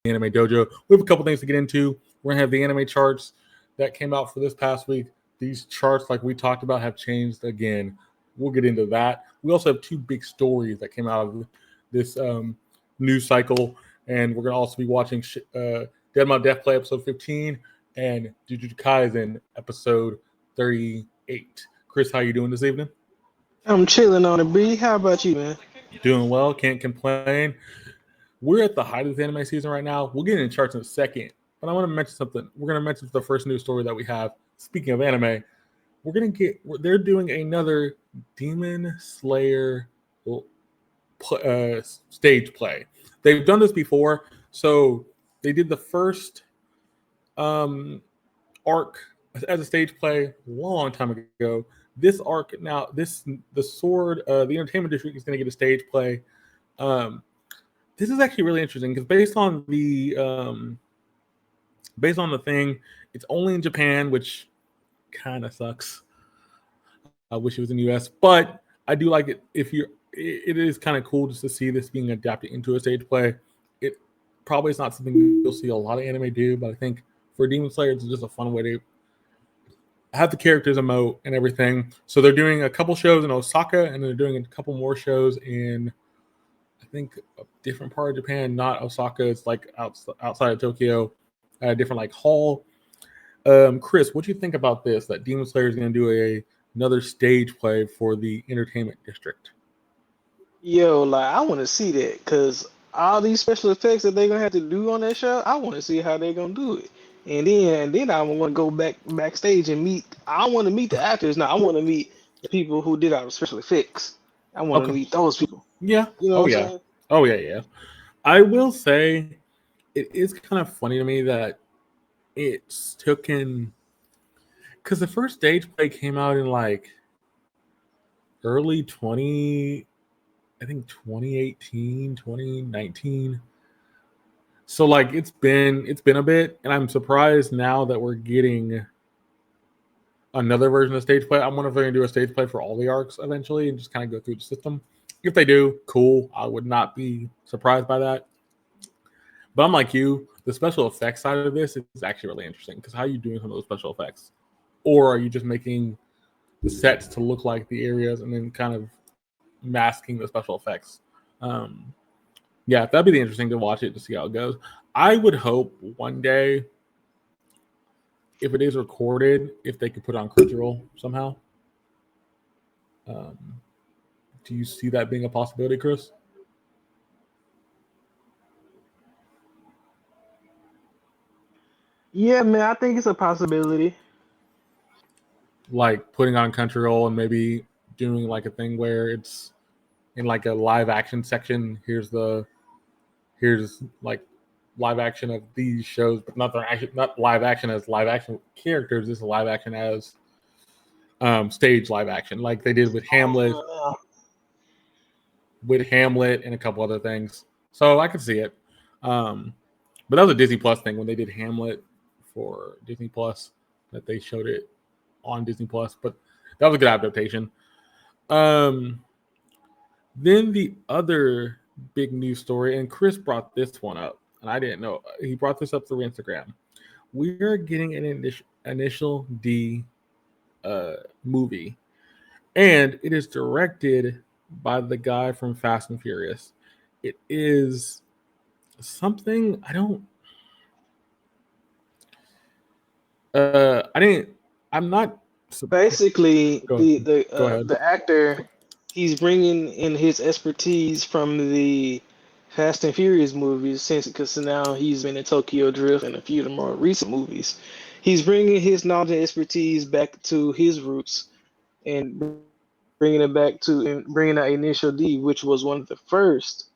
Anime Dojo. We have a couple things to get into. We're going to have the anime charts that came out for this past week. These charts, like we talked about, have changed again. We'll get into that. We also have two big stories that came out of this news cycle, and we're going to also be watching Deadmau Death Play episode 15 and Jujutsu Kaisen episode 38. Chris, how you doing this evening? I'm chilling on it, B. How about you, man? Doing well, can't complain. We're at the height of the anime season right now. We'll get into charts in a second, but I want to mention something. We're going to mention the first news story that we have. Speaking of anime, they're doing another Demon Slayer stage play. They've done this before. So they did the first arc as a stage play a long time ago. This arc now, the Sword, the Entertainment District is going to get a stage play. This is actually really interesting because based on the thing, it's only in Japan, which kind of sucks. I wish it was in the US, but I do like it. It is kind of cool just to see this being adapted into a stage play. It probably is not something you'll see a lot of anime do, but I think for Demon Slayer, it's just a fun way to have the characters emote and everything. So they're doing a couple shows in Osaka, and they're doing a couple more shows in, I think, a different part of Japan, not Osaka. It's like outside of Tokyo, at a different like hall. Chris, what do you think about this? That Demon Slayer is going to do another stage play for the Entertainment District? Yo, like I want to see that because all these special effects that they're gonna have to do on that show, I want to see how they're gonna do it. And then I want to go backstage and meet. I want to meet the actors now. I want to meet the people who did all the special effects. I want to Okay. meet those people. Yeah. You know Oh what I'm yeah. saying? Oh yeah. I will say it is kind of funny to me that it's taken, because the first stage play came out in like early 2018, 2019. So like it's been a bit, and I'm surprised now that we're getting another version of stage play. I wonder if they're gonna do a stage play for all the arcs eventually and just kind of go through the system. If they do, cool. I would not be surprised by that. But I'm like you, the special effects side of this is actually really interesting because how are you doing some of those special effects? Or are you just making the sets to look like the areas and then kind of masking the special effects? Yeah, that'd be interesting to watch it to see how it goes. I would hope one day, if it is recorded, if they could put it on Crunchyroll somehow. Um, do you see that being a possibility, Chris? Yeah, man. I think it's a possibility. Like putting on Crunchyroll and maybe doing like a thing where it's in like a live action section. Here's like live action of these shows, but not live action as live action characters. This is live action as stage live action, like they did with Hamlet and a couple other things. So I could see it. But that was a Disney Plus thing when they did Hamlet for Disney Plus, that they showed it on Disney Plus. But that was a good adaptation. Um, then the other big news story, and Chris brought this one up, and I didn't know. He brought this up through Instagram. We're getting an initial D movie, and it is directed by the guy from Fast and Furious. It is something I don't. I didn't. I'm not. Basically, Go, the the go uh, ahead. the actor, he's bringing in his expertise from the Fast and Furious movies, since because now he's been in Tokyo Drift and a few of the more recent movies. He's bringing his knowledge and expertise back to his roots and bringing it back to and bringing out Initial D, which was one of the first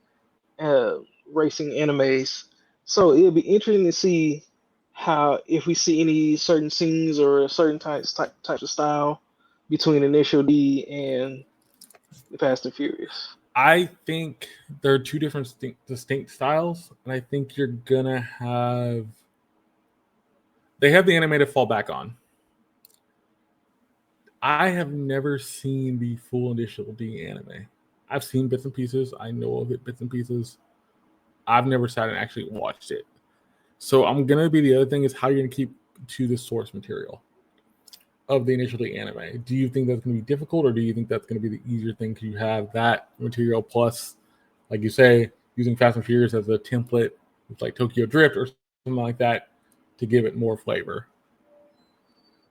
uh, racing animes. So it'll be interesting to see how if we see any certain scenes or certain types of style between Initial D and the Fast and Furious. I think there are two different distinct styles, and I think you're gonna have. They have the anime to fall back on. I have never seen the full Initial D anime. I've seen bits and pieces. I know of it bits and pieces. I've never sat and actually watched it. So I'm gonna be the other thing is how you're gonna keep to the source material of the initially anime. Do you think that's gonna be difficult, or do you think that's gonna be the easier thing because you have that material plus, like you say, using Fast and Furious as a template with like Tokyo Drift or something like that to give it more flavor?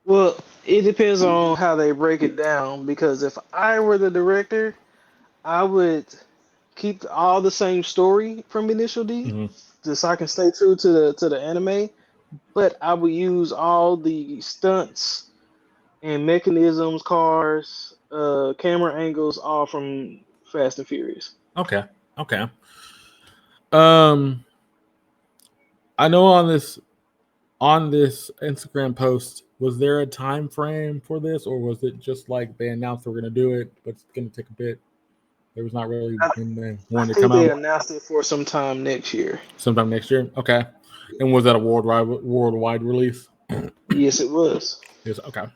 Well, it depends on how they break it down. Because if I were the director, I would keep all the same story from Initial D, Mm-hmm. just so I can stay true to the anime. But I would use all the stunts and mechanisms, cars, camera angles, all from Fast and Furious. Okay. Okay. Um, I know on this Instagram post, was there a time frame for this, or was it just like they announced they were going to do it, but it's going to take a bit? There was not really I, when they I wanted to think come they out announced it for some time next year. sometime next year. Okay, and was that a worldwide release? Yes, it was. Yes. Okay.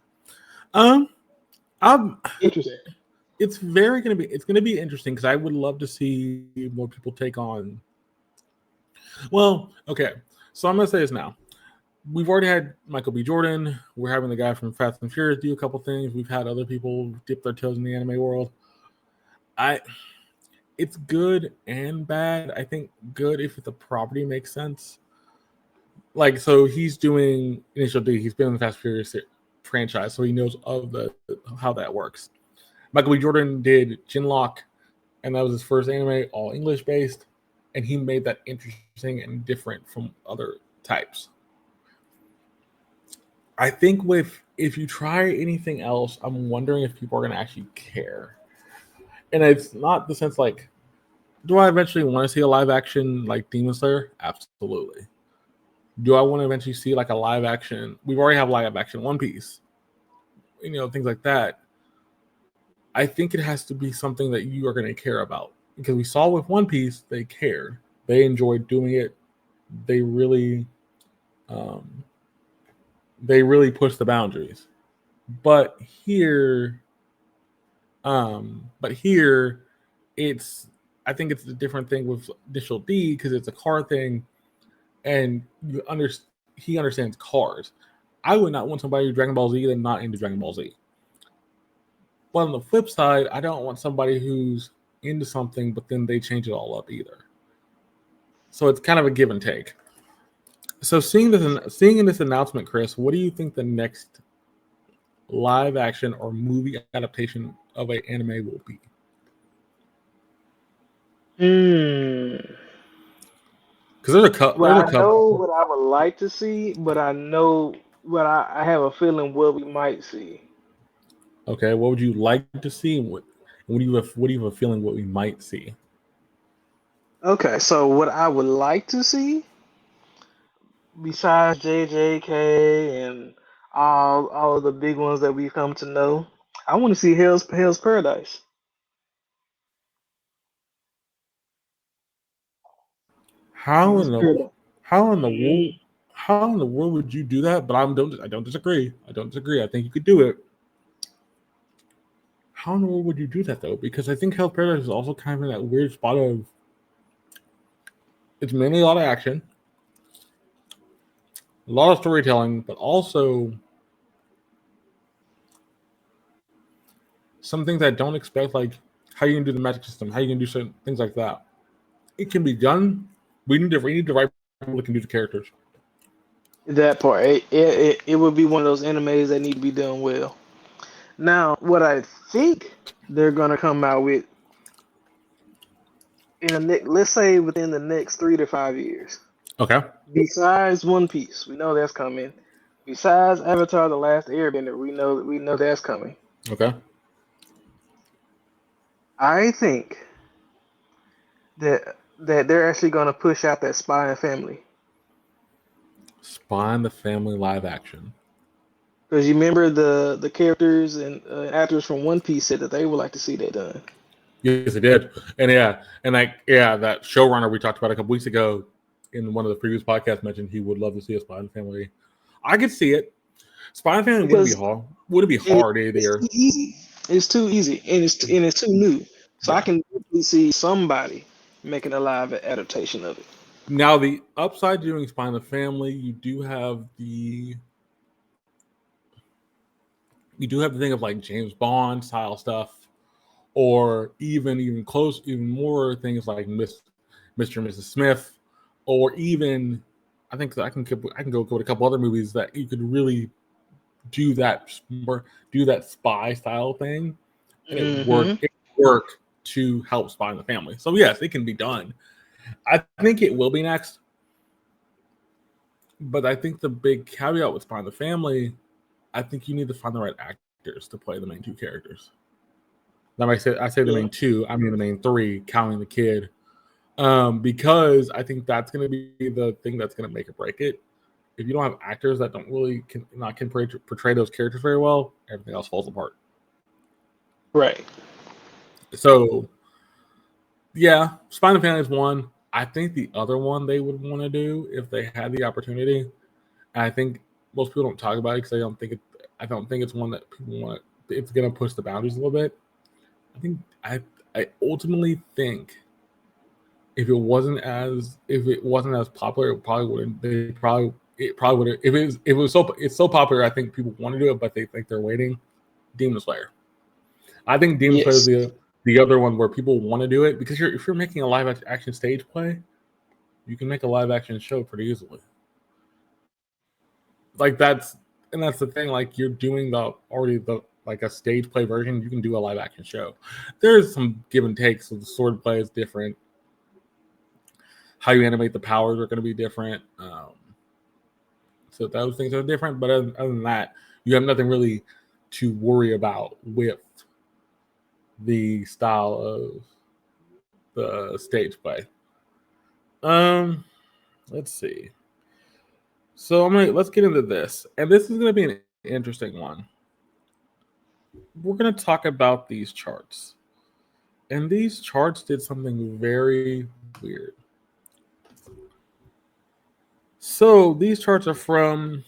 Um, I'm. Interesting. It's going to be interesting because I would love to see more people take on. Well, okay. So I'm going to say this now. We've already had Michael B. Jordan. We're having the guy from Fast and Furious do a couple things. We've had other people dip their toes in the anime world. I It's good and bad. I think good if the property makes sense. Like, so he's doing Initial D. He's been in the Fast and Furious franchise, so he knows of the how that works. Michael B. Jordan did Jinlock, and that was his first anime, all English based, and he made that interesting and different from other types. I think with if you try anything else, I'm wondering if people are going to actually care. And it's not the sense like, do I eventually want to see a live action like Demon Slayer? Absolutely. Do I want to eventually see like a live action? We've already have live action One Piece, things like that. I think it has to be something that you are going to care about because we saw with One Piece they cared, they enjoyed doing it, they really, um, they really pushed the boundaries. But here, but here, it's I think it's a different thing with Initial D because it's a car thing, and he understands cars. I would not want somebody who's Dragon Ball Z that's not into Dragon Ball Z. But on the flip side, I don't want somebody who's into something, but then they change it all up either. So it's kind of a give and take. So seeing in this announcement, Chris, what do you think the next live action or movie adaptation of an anime will be? Hmm. Because there's a couple. Well, There's a I know couple. what I would like to see, but I know what I have a feeling what we might see. Okay, what would you like to see? What do you have a feeling what we might see? Okay, so what I would like to see, besides JJK and all of the big ones that we've come to know, I want to see Hell's Paradise. How Hell's in the Paradise. how in the world how in the world would you do that? But I don't disagree. I don't disagree. I think you could do it. How in the world would you do that though? Because I think Hell's Paradise is also kind of in that weird spot of it's mainly a lot of action, a lot of storytelling, but also some things I don't expect, like how you can do the magic system, how you can do certain things like that. It can be done. We need the right people that can do the characters. That part, it would be one of those animes that need to be done well. Now, what I think they're gonna come out with in the let's say within the next 3 to 5 years. Okay. Besides One Piece, we know that's coming. Besides Avatar: The Last Airbender, we know that's coming. Okay. I think that they're actually gonna push out that Spy and Family. Spy and the Family live action. Because you remember the characters and actors from One Piece said that they would like to see that done. Yes, it did. That showrunner we talked about a couple weeks ago in one of the previous podcasts mentioned he would love to see a Spy and Family. I could see it. Spy and Family wouldn't be Because hard. Wouldn't be it, hard it's either. too easy. It's too easy, and it's too new. So I Yeah. can definitely see somebody making a live adaptation of it. Now, the upside to doing Spy in the Family, you do have the thing of like James Bond style stuff, or even close, even more things like Mr. and Mrs. Smith, or even I can go with a couple other movies that you could really do that spy style thing, and it Mm-hmm. work to help Spy in the Family. So yes, it can be done. I think it will be next, but I think the big caveat with Spy in the Family, I think you need to find the right actors to play the main two characters. Now I say the Yeah. main two, I mean the main three, counting the kid, because I think that's going to be the thing that's going to make or break it. If you don't have actors that don't really can portray those characters very well, everything else falls apart. Right. So yeah, Spy in the Family is one. I think the other one they would want to do if they had the opportunity. And I think most people don't talk about it because I don't think it's one that people want. It's going to push the boundaries a little bit. I think I ultimately think if it wasn't as popular, it probably wouldn't. It probably would. It's so popular. I think people want to do it, but they think they're waiting. Demon Slayer. I think Demon Slayer is Yes. the other one where people want to do it because if you're making a live action stage play, you can make a live action show pretty easily. Like that's the thing. Like you're doing the like a stage play version. You can do a live action show. There's some give and take. So the sword play is different. How you animate the powers are going to be different. So those things are different. But other than that, you have nothing really to worry about with the style of the stage play. Um, let's see. So let's get into this, and this is gonna be an interesting one. We're gonna talk about these charts, and these charts did something very weird. So these charts are from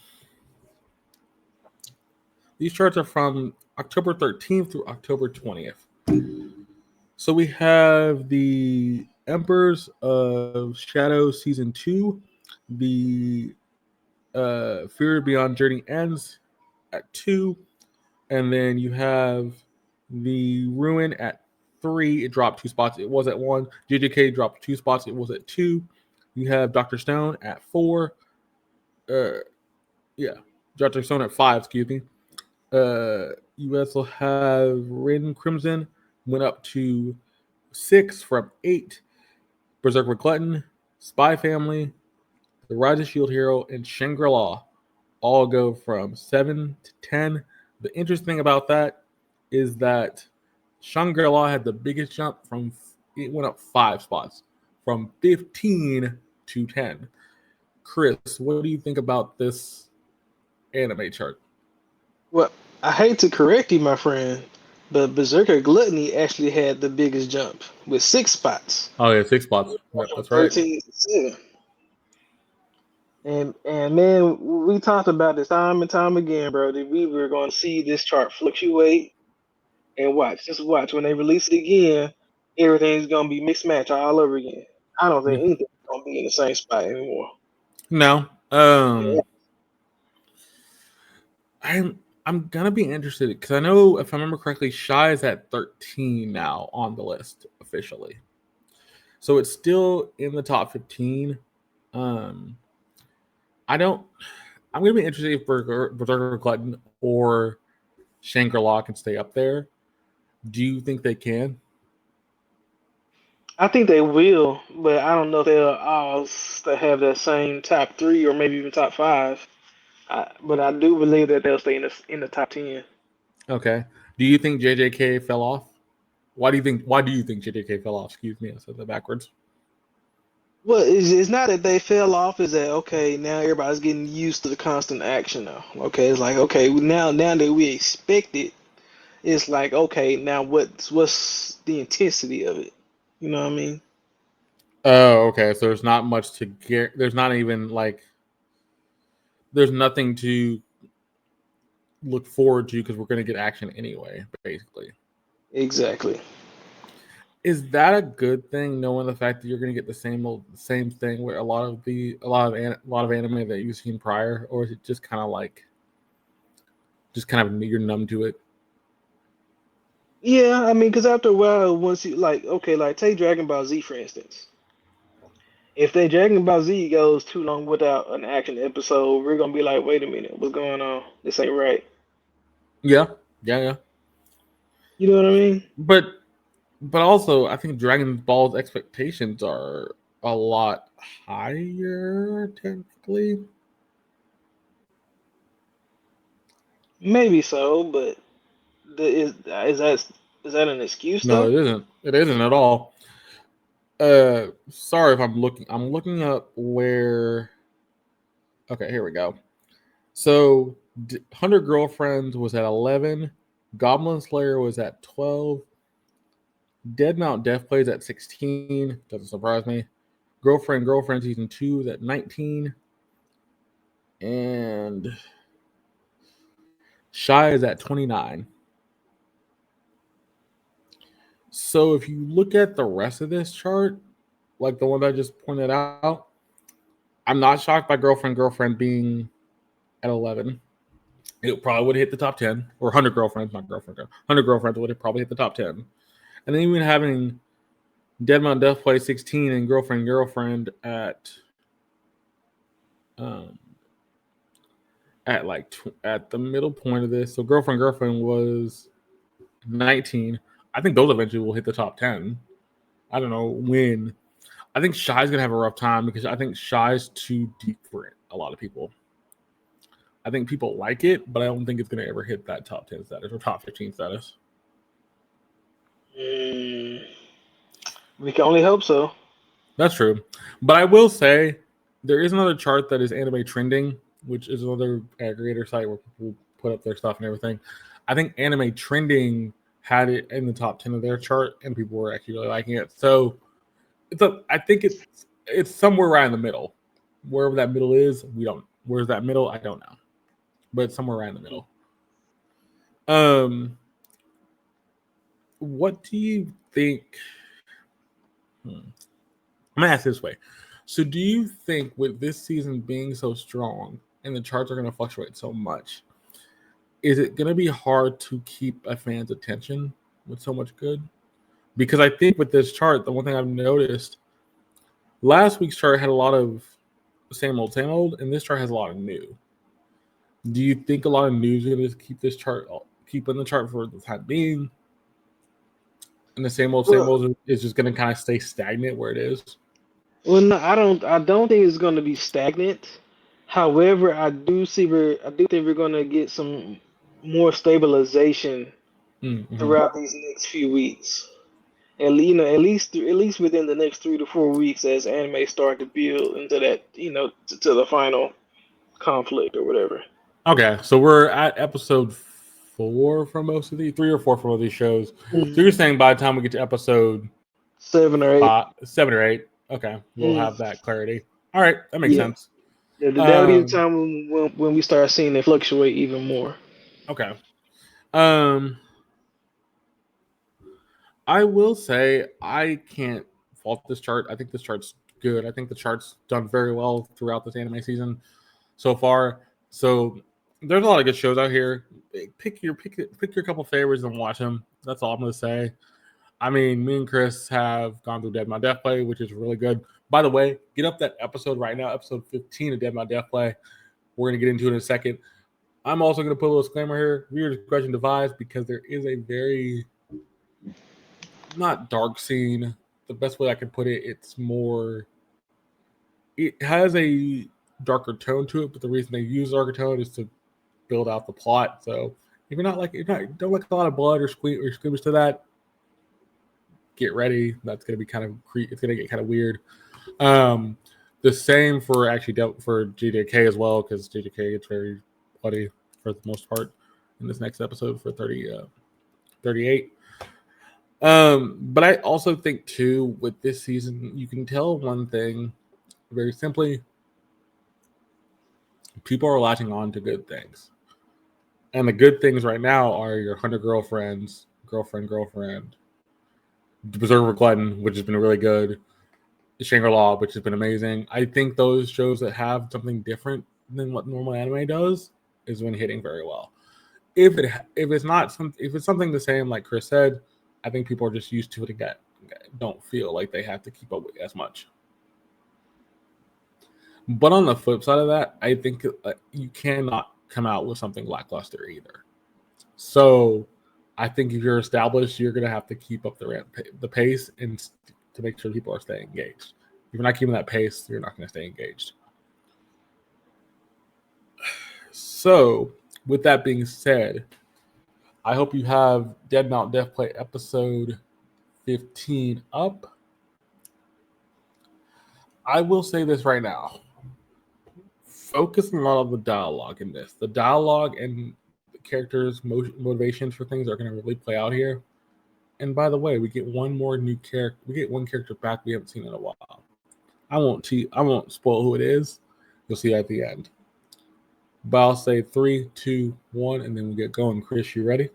October 13th through October 20th. So we have the Emperors of Shadow season 2, the Fear Beyond Journey Ends at 2, and then you have the Ruin at 3. It dropped 2 spots. It was at 1. JJK dropped 2 spots. It was at 2. You have Doctor Stone at 4. Uh, yeah, Doctor Stone at 5. Excuse me. You also have Raiden Crimson went up to 6 from 8. Berserker Glutton, Spy Family, The Rise of Shield Hero, and Shangri La all go from 7 to 10. The interesting thing about that is that Shangri La had the biggest jump it went up 5 spots from 15 to 10. Chris, what do you think about this anime chart? Well, I hate to correct you, my friend, but Berserker Gluttony actually had the biggest jump with 6 spots, Oh, yeah, 6 spots. Yep, from that's right. 13 to 7. And man, we talked about this time and time again, bro. That we were going to see this chart fluctuate and just watch when they release it again. Everything's gonna be mixed match all over again. I don't think Yeah. anything's gonna be in the same spot anymore. No. Yeah. I'm gonna be interested because I know if I remember correctly, Shy is at 13 now on the list officially. So it's still in the top 15. Um, I don't. I'm gonna be interested if Berserker Glutton or Shangri La can stay up there. Do you think they can? I think they will, but I don't know if they'll all have that same top three or maybe even top five. But I do believe that they'll stay in the top 10. Okay. Do you think JJK fell off? Why do you think JJK fell off? Excuse me, I said that backwards. Well, it's not that they fell off. Is that okay? Now everybody's getting used to the constant action now. Okay, it's like okay, now that we expect it, it's like okay, now what's the intensity of it? You know what I mean? Oh, okay. So there's not much to get. There's not even like there's nothing to look forward to because we're going to get action anyway, basically. Exactly. Is that a good thing, knowing the fact that you're going to get the same thing where a lot of anime that you've seen prior, or is it just kind of like you're numb to it? Yeah, I mean, because after a while, once you like, okay, like take Dragon Ball Z for instance. If they Dragon Ball Z goes too long without an action episode, we're gonna be like, wait a minute, what's going on? This ain't right. Yeah, yeah. You know what I mean? But also, I think Dragon Ball's expectations are a lot higher technically. Maybe so, but is that an excuse No, though? it isn't. It isn't at all. Sorry if I'm looking. I'm looking up where. Okay, here we go. So, 100 Girlfriends was at 11. Goblin Slayer was at 12. Dead Mount Death Plays at 16. Doesn't surprise me. Girlfriend Season 2 is at 19. And Shy is at 29. So if you look at the rest of this chart, like the one that I just pointed out, I'm not shocked by Girlfriend being at 11. It probably would hit the top 10, or 100 Girlfriends, not Girlfriend. 100 Girlfriends would have probably hit the top 10. And then even having Dead Mount Death Play 16 and Girlfriend um, at the middle point of this. So Girlfriend was 19. I think those eventually will hit the top 10. I don't know when. I think Shy's gonna have a rough time because I think Shy's too deep for it. A lot of people. I think people like it, but I don't think it's gonna ever hit that top 10 status or top 15 status. Mm, we can only hope so. That's true. But I will say there is another chart that is anime trending, which is another aggregator site where people put up their stuff and everything. I think anime trending had it in the top 10 of their chart, and people were actually really liking it. So I think it's somewhere right in the middle. Wherever that middle is, we don't. Where's that middle? I don't know, but it's somewhere right in the middle. What do you think? I'm gonna ask this way. So, do you think with this season being so strong and the charts are going to fluctuate so much, is it going to be hard to keep a fan's attention with so much good? Because I think with this chart, the one thing I've noticed, last week's chart had a lot of same old, and this chart has a lot of new. Do you think a lot of new is going to keep in the chart for the time being, and the same Well, old is just going to kind of stay stagnant where it is? well, no, I don't. I don't think it's going to be stagnant. However, I do think we're going to get some more stabilization Mm-hmm. throughout these next few weeks. At least within the next 3 to 4 weeks, as anime start to build into that, to the final conflict or whatever. Okay, so we're at episode 4 for most of these, 3 or 4 for most of these shows. So Mhm. you're saying by the time we get to episode 7 or 8. 7 or 8, okay, we'll Mm, have that clarity. All right, that makes yeah, sense. that'll be the Um, time when we start seeing it fluctuate even more. okay. Um, I will say I can't fault this chart. I think this chart's good. I think the chart's done very well throughout this anime season so far. So there's a lot of good shows out here. Pick your couple favorites and watch them. That's all I'm gonna say. I mean, me and Chris have gone through Dead My Death Play, which is really good. By the way, get up that episode right now, episode 15 of Dead My Death Play. We're gonna get into it in a second. I'm also gonna put a little disclaimer here: viewer discretion advised, because there is a very not dark scene. The best way I could put it, it's more. It has a darker tone to it, but the reason they use darker tone is to build out the plot. So if don't like a lot of blood or squeamish to that, get ready. That's gonna be kind of it's gonna get kind of weird. Um, the same for for JJK as well, because JJK gets very bloody for the most part in this next episode for 38. But I also think too with this season, you can tell one thing very simply: people are latching on to good things, and the good things right now are your 100 girlfriends, girlfriend, Berserker Glutton, which has been really good. Shangri-La, which has been amazing. I think those shows that have something different than what normal anime does is when hitting very well. If it's something the same, like Chris said, I think people are just used to it that don't feel like they have to keep up with as much. But on the flip side of that, I think you cannot come out with something lackluster either. So I think if you're established, you're going to have to keep up the pace and to make sure people are staying engaged. If you're not keeping that pace, you're not going to stay engaged. So, with that being said, I hope you have Dead Mount Death Play episode 15 up. I will say this right now. Focus on a lot of the dialogue in this. The dialogue and the characters' motivations for things are going to really play out here. And by the way, we get one more new character. We get one character back we haven't seen in a while. I won't spoil who it is. You'll see at the end. But I'll say 3, 2, 1, and then we get going. Chris, you ready?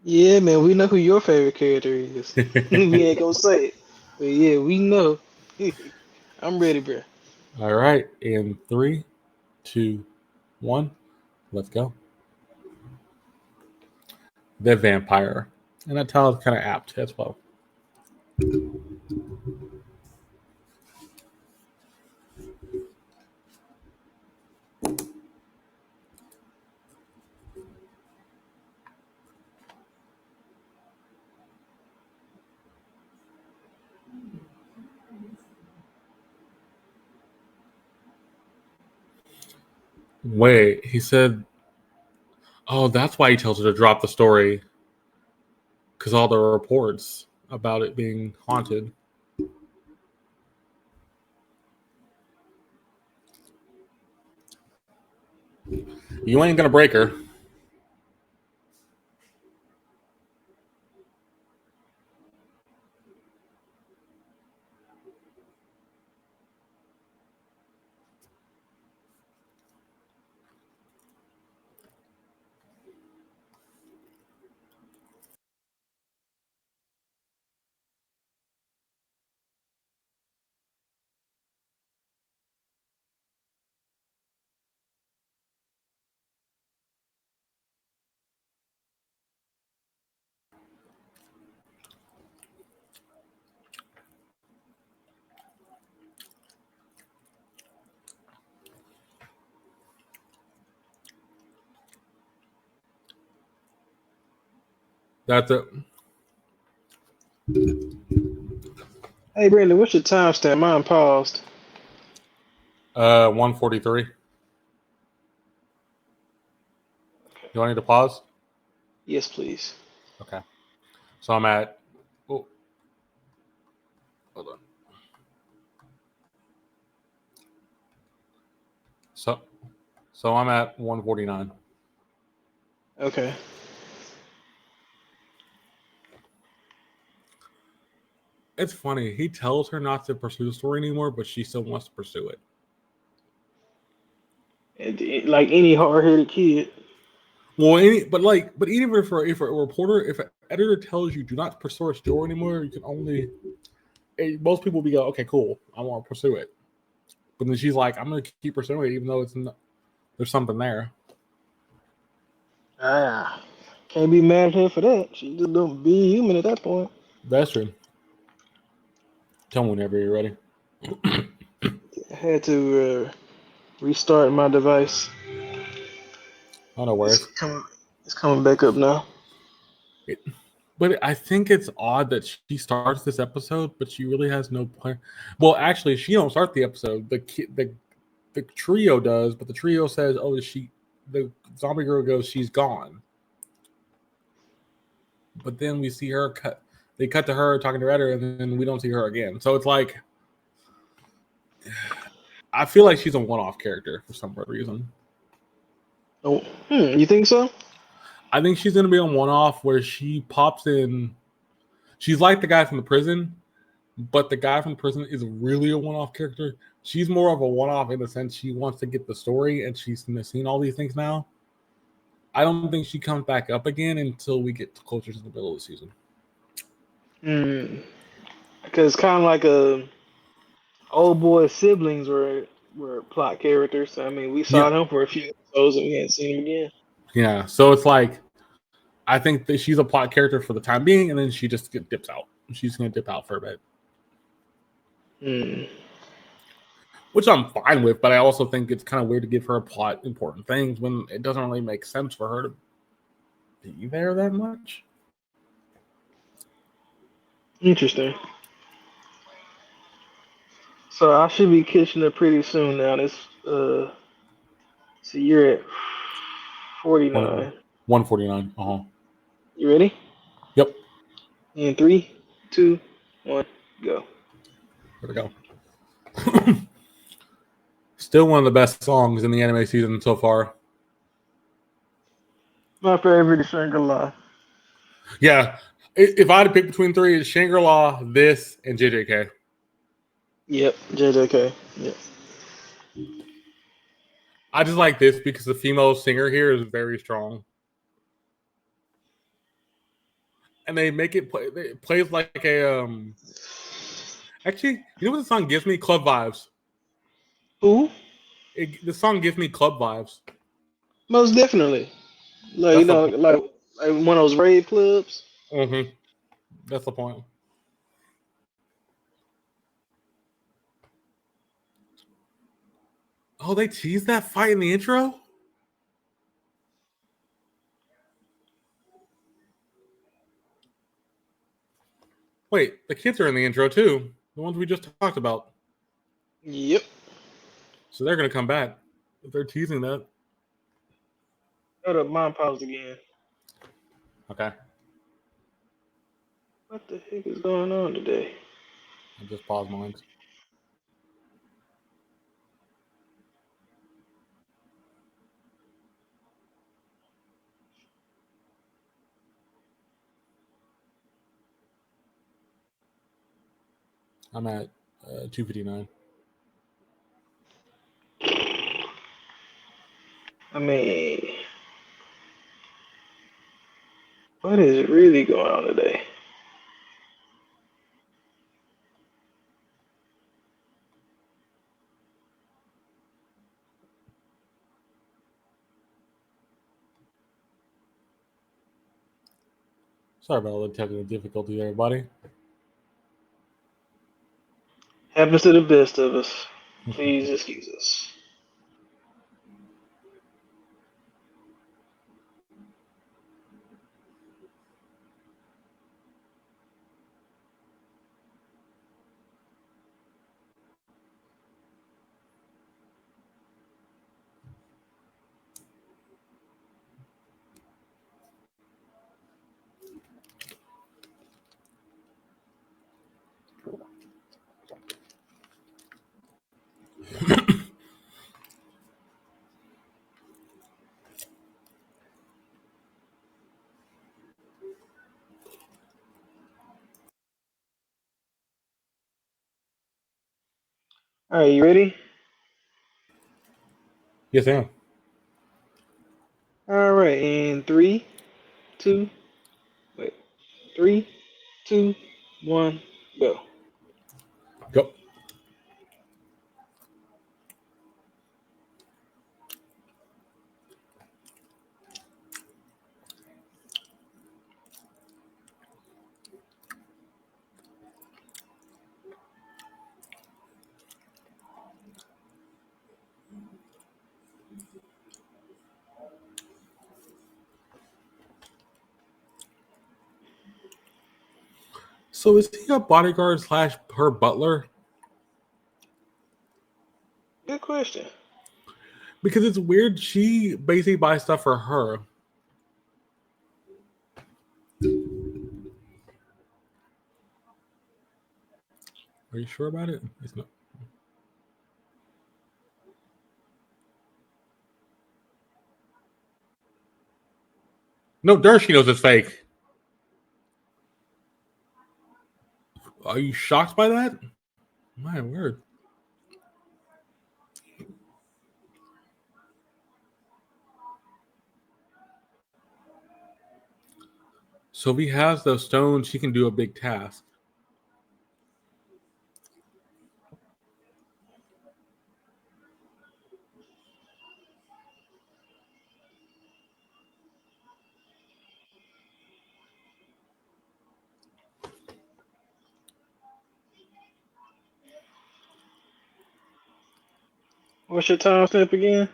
Yeah, man, we know who your favorite character is. We ain't gonna say it, but yeah, we know. I'm ready, bro. All right. In 3, 2, 1, let's go. The vampire. And that title is kind of apt as well. Wait, he said, oh, that's why he tells her to drop the story. Because all the reports about it being haunted. You ain't going to break her. That's it. Hey, Brandon, what's your timestamp? Mine paused. 143. You want me to pause? Yes, please. Okay. So I'm at. Oh, hold on. So I'm at 149. Okay. It's funny. He tells her not to pursue the story anymore, but she still wants to pursue it. Like any hard-headed kid. Well, but even if a reporter, if an editor tells you do not pursue a story anymore, you can only. Most people will be okay, cool. I want to pursue it. But then she's like, I'm going to keep pursuing it, even though there's something there. Ah, can't be mad at her for that. She just don't be human at that point. That's true. Tell me whenever you're ready. I had to restart my device. I don't know where It's coming back up now. But I think it's odd that she starts this episode, but she really has no plan. Well, actually, she don't start the episode. The trio does, but the trio says, "Oh, the zombie girl goes, she's gone." But then we see her cut. They cut to her talking to Redder, and then we don't see her again. So it's like, I feel like she's a one-off character for some reason. Oh, you think so? I think she's going to be on one-off where she pops in. She's like the guy from the prison, but the guy from the prison is really a one-off character. She's more of a one-off in the sense she wants to get the story, and she's seen all these things now. I don't think she comes back up again until we get closer to the middle of the season. Mm. Because kind of like a old boy siblings were plot characters. I mean, we Yeah, saw them for a few episodes and we hadn't seen them again. yeah. So it's like I think that she's a plot character for the time being, and then she just dips out. She's gonna dip out for a bit, Mm. which I'm fine with. But I also think it's kind of weird to give her a plot important things when it doesn't really make sense for her to be there that much. Interesting. So I should be catching it pretty soon now. So you're at 49. 149. You ready? Yep. In three, two, one, go. There we go. Still one of the best songs in the anime season so far. My favorite is Shangri-La. Yeah. If I had to pick between three, it's Shangri-La, this, and JJK. Yep, JJK. Yep. I just like this because the female singer here is very strong. And they make it plays like a actually, you know what the song gives me? Club vibes. Who? The song gives me club vibes. Most definitely. Like That's the point. like one of those rave clubs. Mm-hmm. That's the point. Oh, they teased that fight in the intro? Wait, the kids are in the intro too. The ones we just talked about. Yep. So they're gonna come back. If they're teasing that. Hold up, mine paused again. Okay. What the heck is going on today? I just paused mine. I'm at 259. I mean, what is really going on today? Sorry about all the technical difficulty, everybody. Happens to the best of us. Please excuse us. All right, you ready? Yes, I am. All right, in two, wait, three, two, one, go. Go. So is he a bodyguard slash her butler? Good question. Because it's weird. She basically buys stuff for her. Are you sure about it? It's not. No, dirt. She knows it's fake. Are you shocked by that? My word. So if he has those stones, he can do a big task. What's your timestamp again?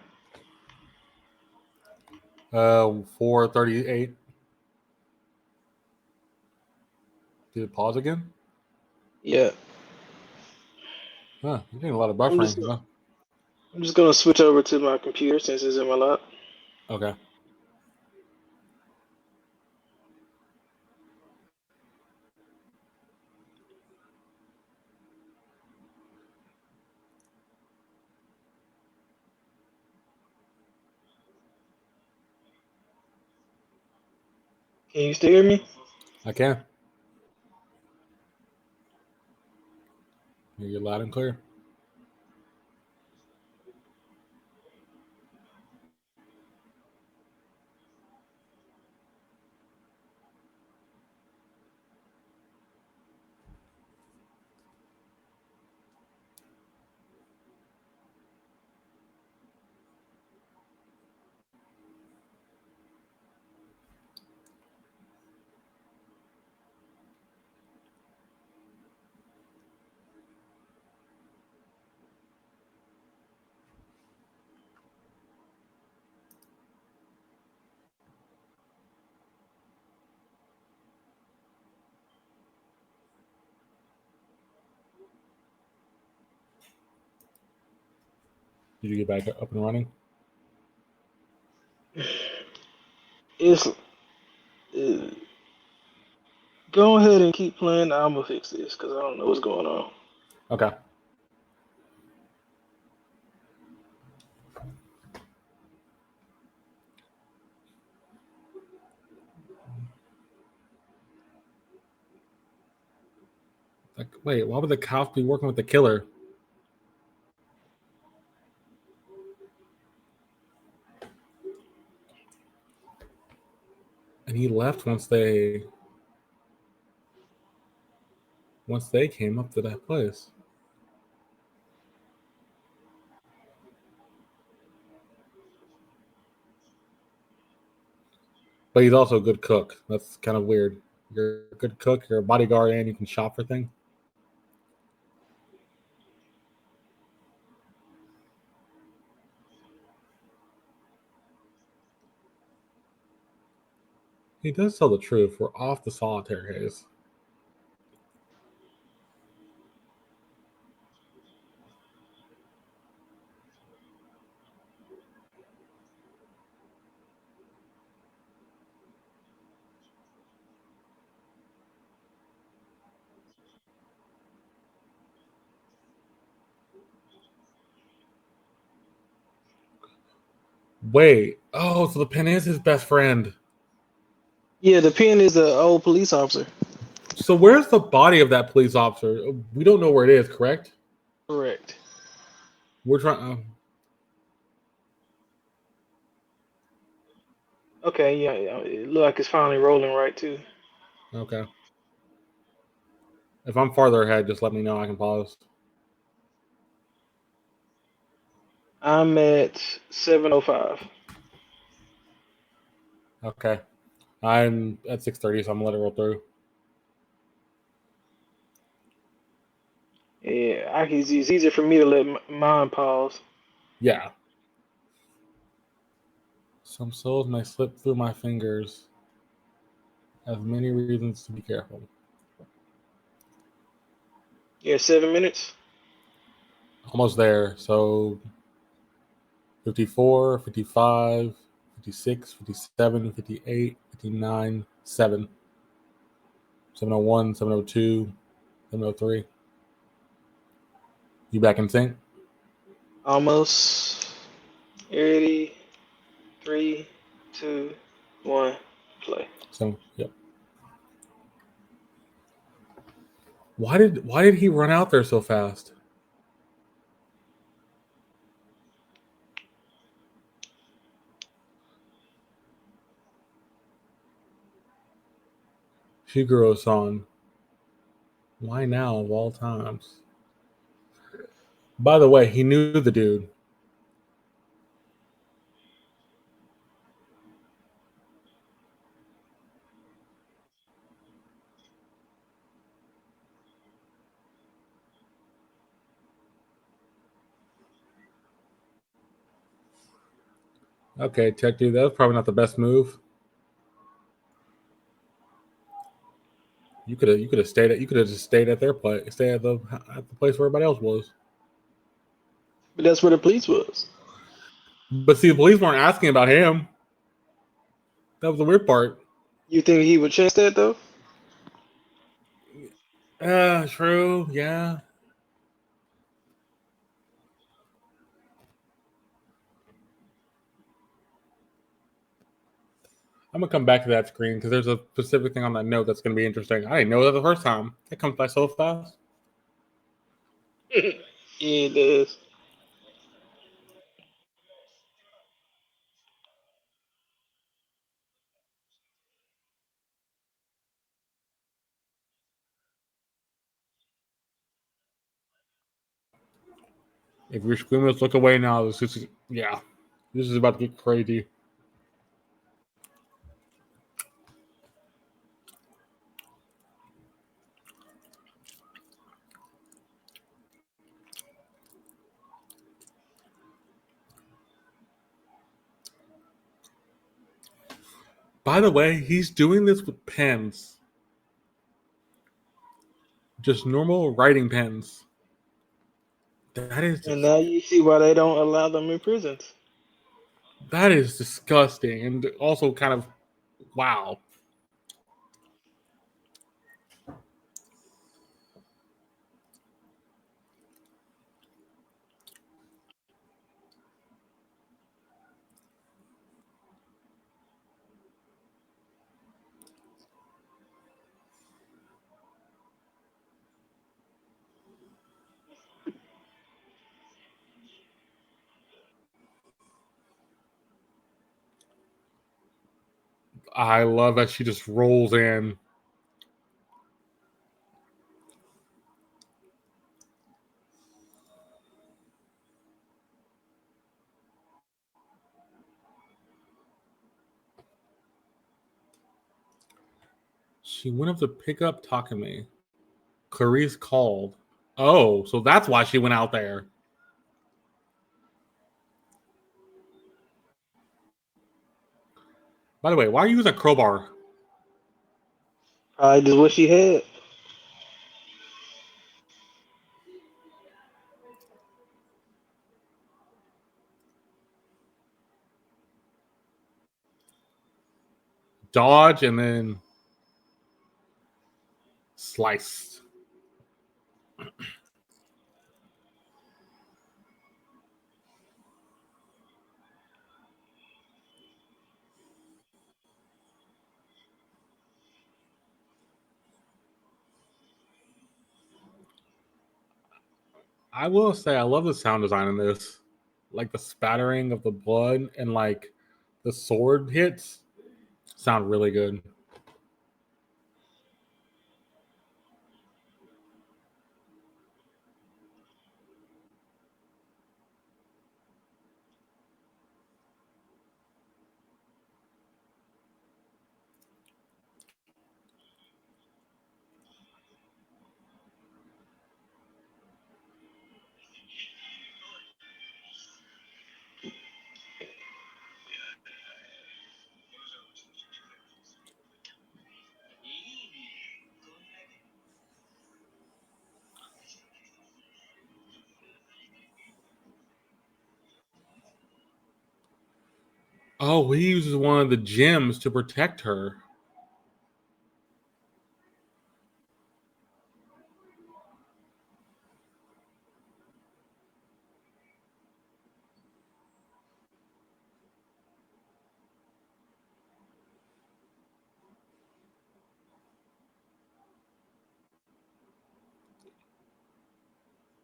4:38. Did it pause again? Yeah. Huh, you're getting a lot of I'm buffering. just Huh? I'm just gonna switch over to my computer since it's in my lap. Okay. Can you still hear me? I can. You're loud and clear. Did you get back up and running? It's go ahead and keep playing. I'm gonna fix this because I don't know what's going on. Okay. Like, wait, why would the cops be working with the killer? And he left once they came up to that place. But he's also a good cook. That's kind of weird. You're a good cook, you're a bodyguard, and you can shop for things. He does tell the truth. We're off the solitaire case. Wait. Oh, so the pen is his best friend. Yeah, the pen is the old police officer. So where's the body of that police officer? We don't know where it is, correct? Correct. We're trying. Okay, yeah, yeah, it look like it's finally rolling right too. Okay. If I'm farther ahead, just let me know. I can pause. I'm at 7:05. Okay. I'm at 6:30, so I'm gonna let it roll through. Yeah, it's easier for me to let mine pause. Yeah. Some souls may slip through my fingers. Have many reasons to be careful. Yeah, 7 minutes. Almost there. So 54, 55, 56, 57, 58, 59, 7. 701, 702, 703. You back in sync? Almost. Ready? 3, 2, 1, play. So, yep. Why did he run out there so fast? Shiguro-san. Why now of all times? By the way, he knew the dude. Okay, tech dude, that was probably not the best move. You could have stayed at you could have just stayed at their place, stay at the place where everybody else was. But that's where the police was. But see, the police weren't asking about him. That was the weird part. You think he would chase that though? True, yeah. I'm gonna come back to that screen because there's a specific thing on that note that's gonna be interesting. I didn't know that the first time. It comes by so fast. Yeah, it does. If you're squeamish, look away now. This is about to get crazy. By the way, he's doing this with pens, just normal writing pens. That is And now you see why they don't allow them in prisons. that is disgusting, and also kind of wow. I love that she just rolls in. She went up to pick up Takumi. Clarice called. Oh, so that's why she went out there. By the way, why are you using a crowbar? Just what she had. Dodge and then slice. I will say I love the sound design in this. Like the spattering of the blood and like the sword hits sound really good. Oh, he uses one of the gems to protect her.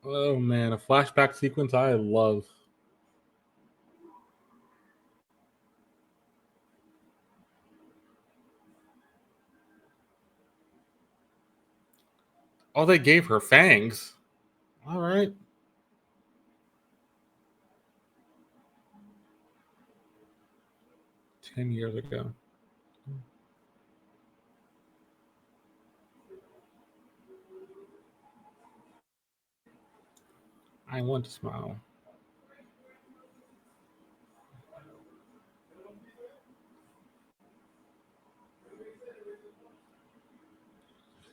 Oh man, a flashback sequence I love. Oh, they gave her fangs. All right. $10 years ago. I want to smile.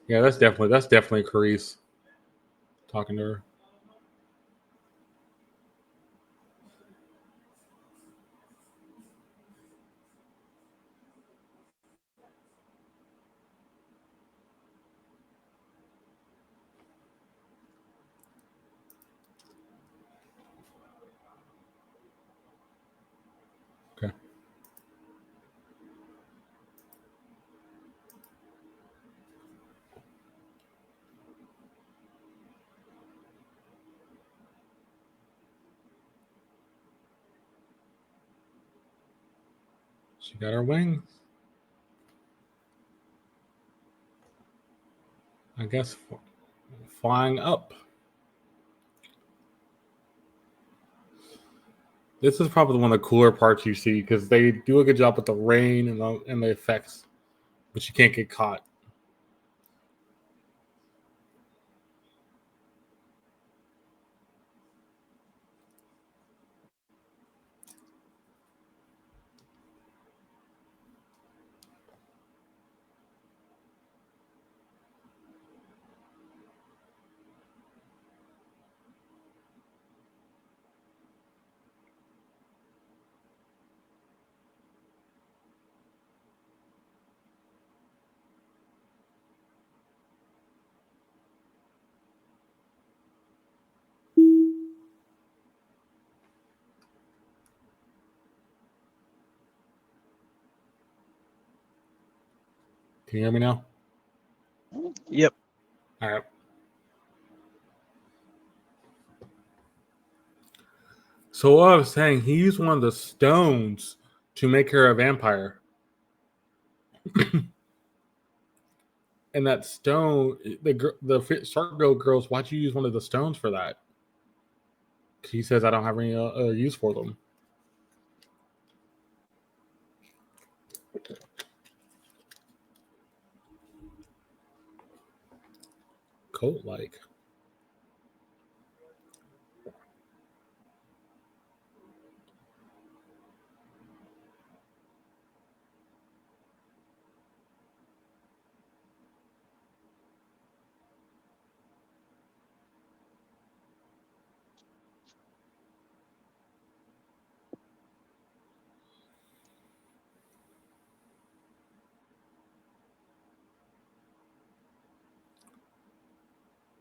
Yeah, that's definitely Carice talking to her. Okay. She got her wings. I guess flying up. This is probably one of the cooler parts you see because they do a good job with the rain and the effects, but you can't get caught. Can you hear me now? Yep. All right. So what I was saying, he used one of the stones to make her a vampire. And that stone, the Shark girls, why'd you use one of the stones for that? He says I don't have any use for them. Coat like.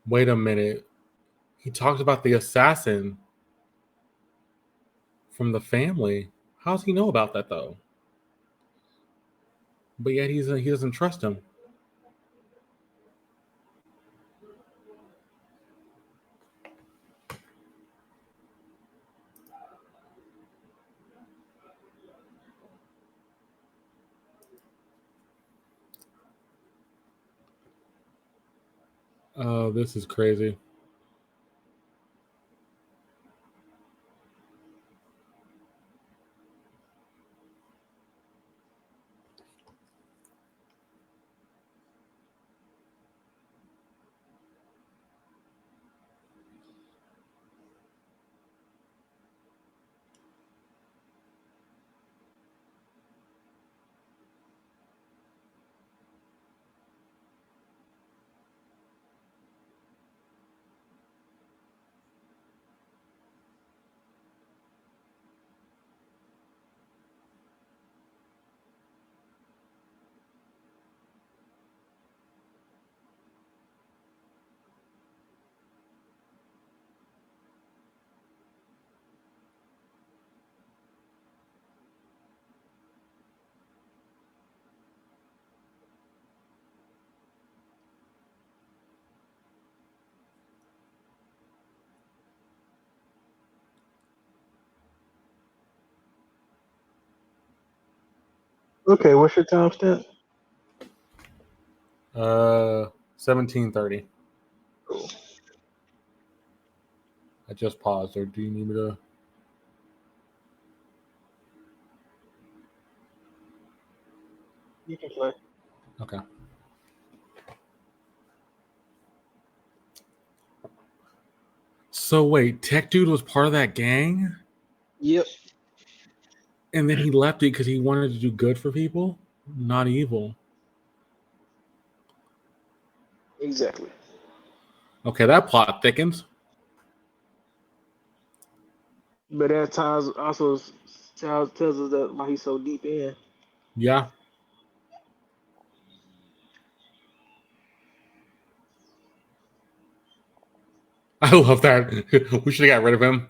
Wait a minute. He talked about the assassin from the family. How does he know about that though? But yet he doesn't trust him. Oh, this is crazy. Okay, what's your timestamp? 1730. I just paused. Or do you need me to? You can play. Okay. So wait, Tech Dude was part of that gang, Yep. and then he left it because he wanted to do good for people, not evil. Exactly. Okay, that plot thickens. But that ties also tells us that why he's so deep in. Yeah. I love that. We should have got rid of him.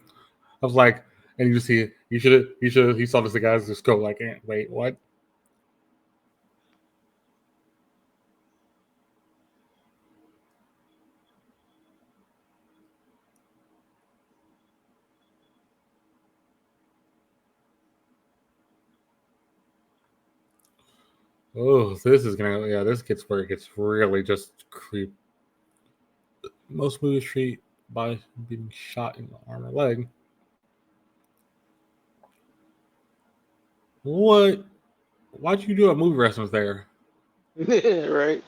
I was like, and you just see, he saw this guys just go like, wait, what? Oh, this gets where it gets really just creep. Most movies treat by being shot in the arm or leg. What? Why'd you do a movie reference there? Right.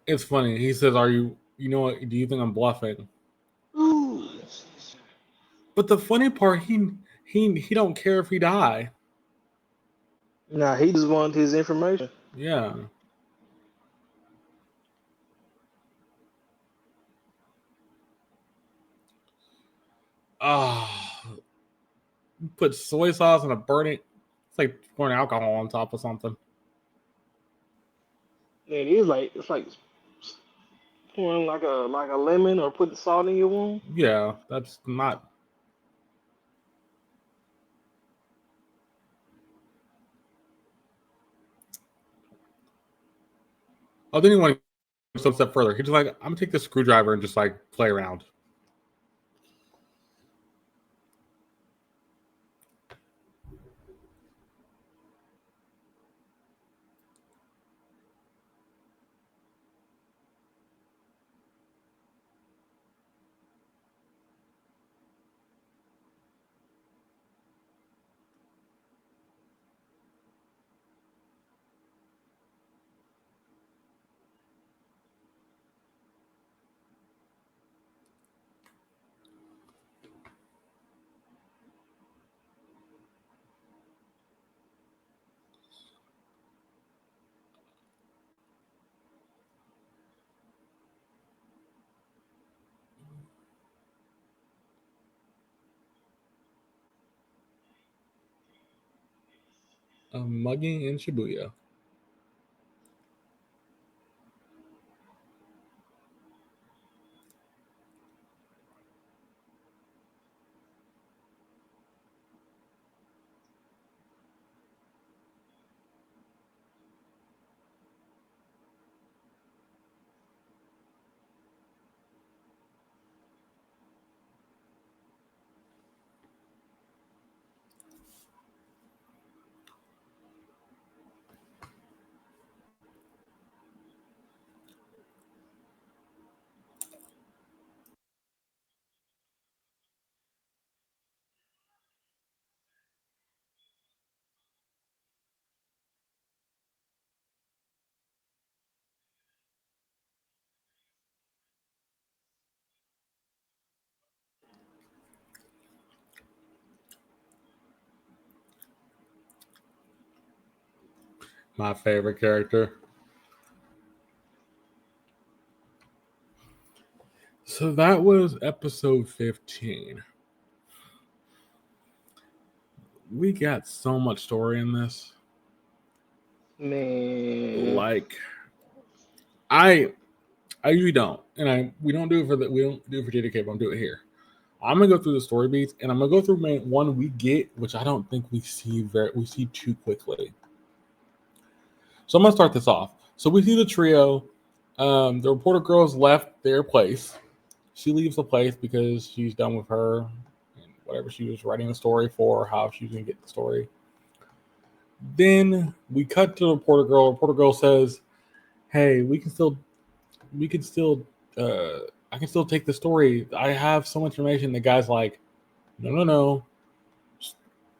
It's funny. He says, "Are you? You know what? Do you think I'm bluffing?" Ooh. But the funny part, he don't care if he die. Nah, he just wanted his information. Yeah. Ah, put soy sauce and a burning. It's like pouring alcohol on top of something. And it's like pouring like a lemon or putting salt in your wound. Yeah, that's not. Oh, then he went some step further. He's just like, I'm gonna take this screwdriver and just like play around. A mugging in Shibuya. My favorite character. So that was episode 15. We got so much story in this. Man. Like, I usually don't, and we don't do it for JDK, but I'm doing it here. I'm gonna go through the story beats, and I'm gonna go through one we get, which I don't think we see too quickly. So I'm gonna start this off. So we see the trio. The reporter girl has left their place. She leaves the place because she's done with her and whatever she was writing the story for, how she was gonna get the story. Then we cut to the reporter girl. Reporter girl says, "Hey, we can still, I can still take the story. I have so much information." The guy's like, no.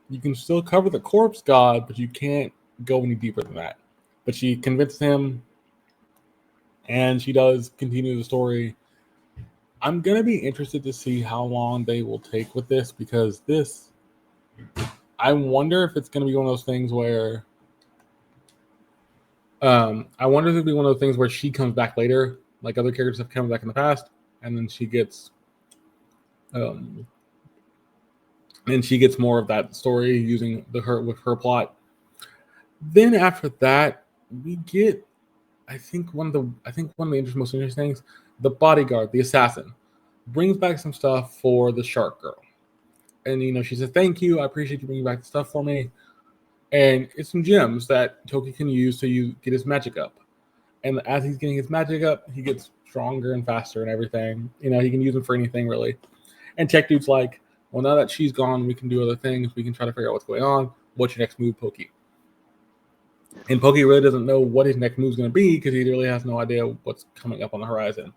You can still cover the corpse god, but you can't go any deeper than that. But she convinces him, and she does continue the story. I'm going to be interested to see how long they will take with this, because I wonder if it's going to be one of those things where she comes back later, like other characters have come back in the past, and then she gets more of that story using with her plot. Then after that, we get, I think one of the most interesting things, the bodyguard, the assassin, brings back some stuff for the shark girl, and she said, "Thank you, I appreciate you bringing back the stuff for me." And it's some gems that Toki can use to get his magic up. And as he's getting his magic up, he gets stronger and faster and everything. He can use them for anything really. And Tech Dude's like, "Well, now that she's gone, we can do other things. We can try to figure out what's going on. What's your next move, Pokey?" And Pokey really doesn't know what his next move is going to be because he really has no idea what's coming up on the horizon.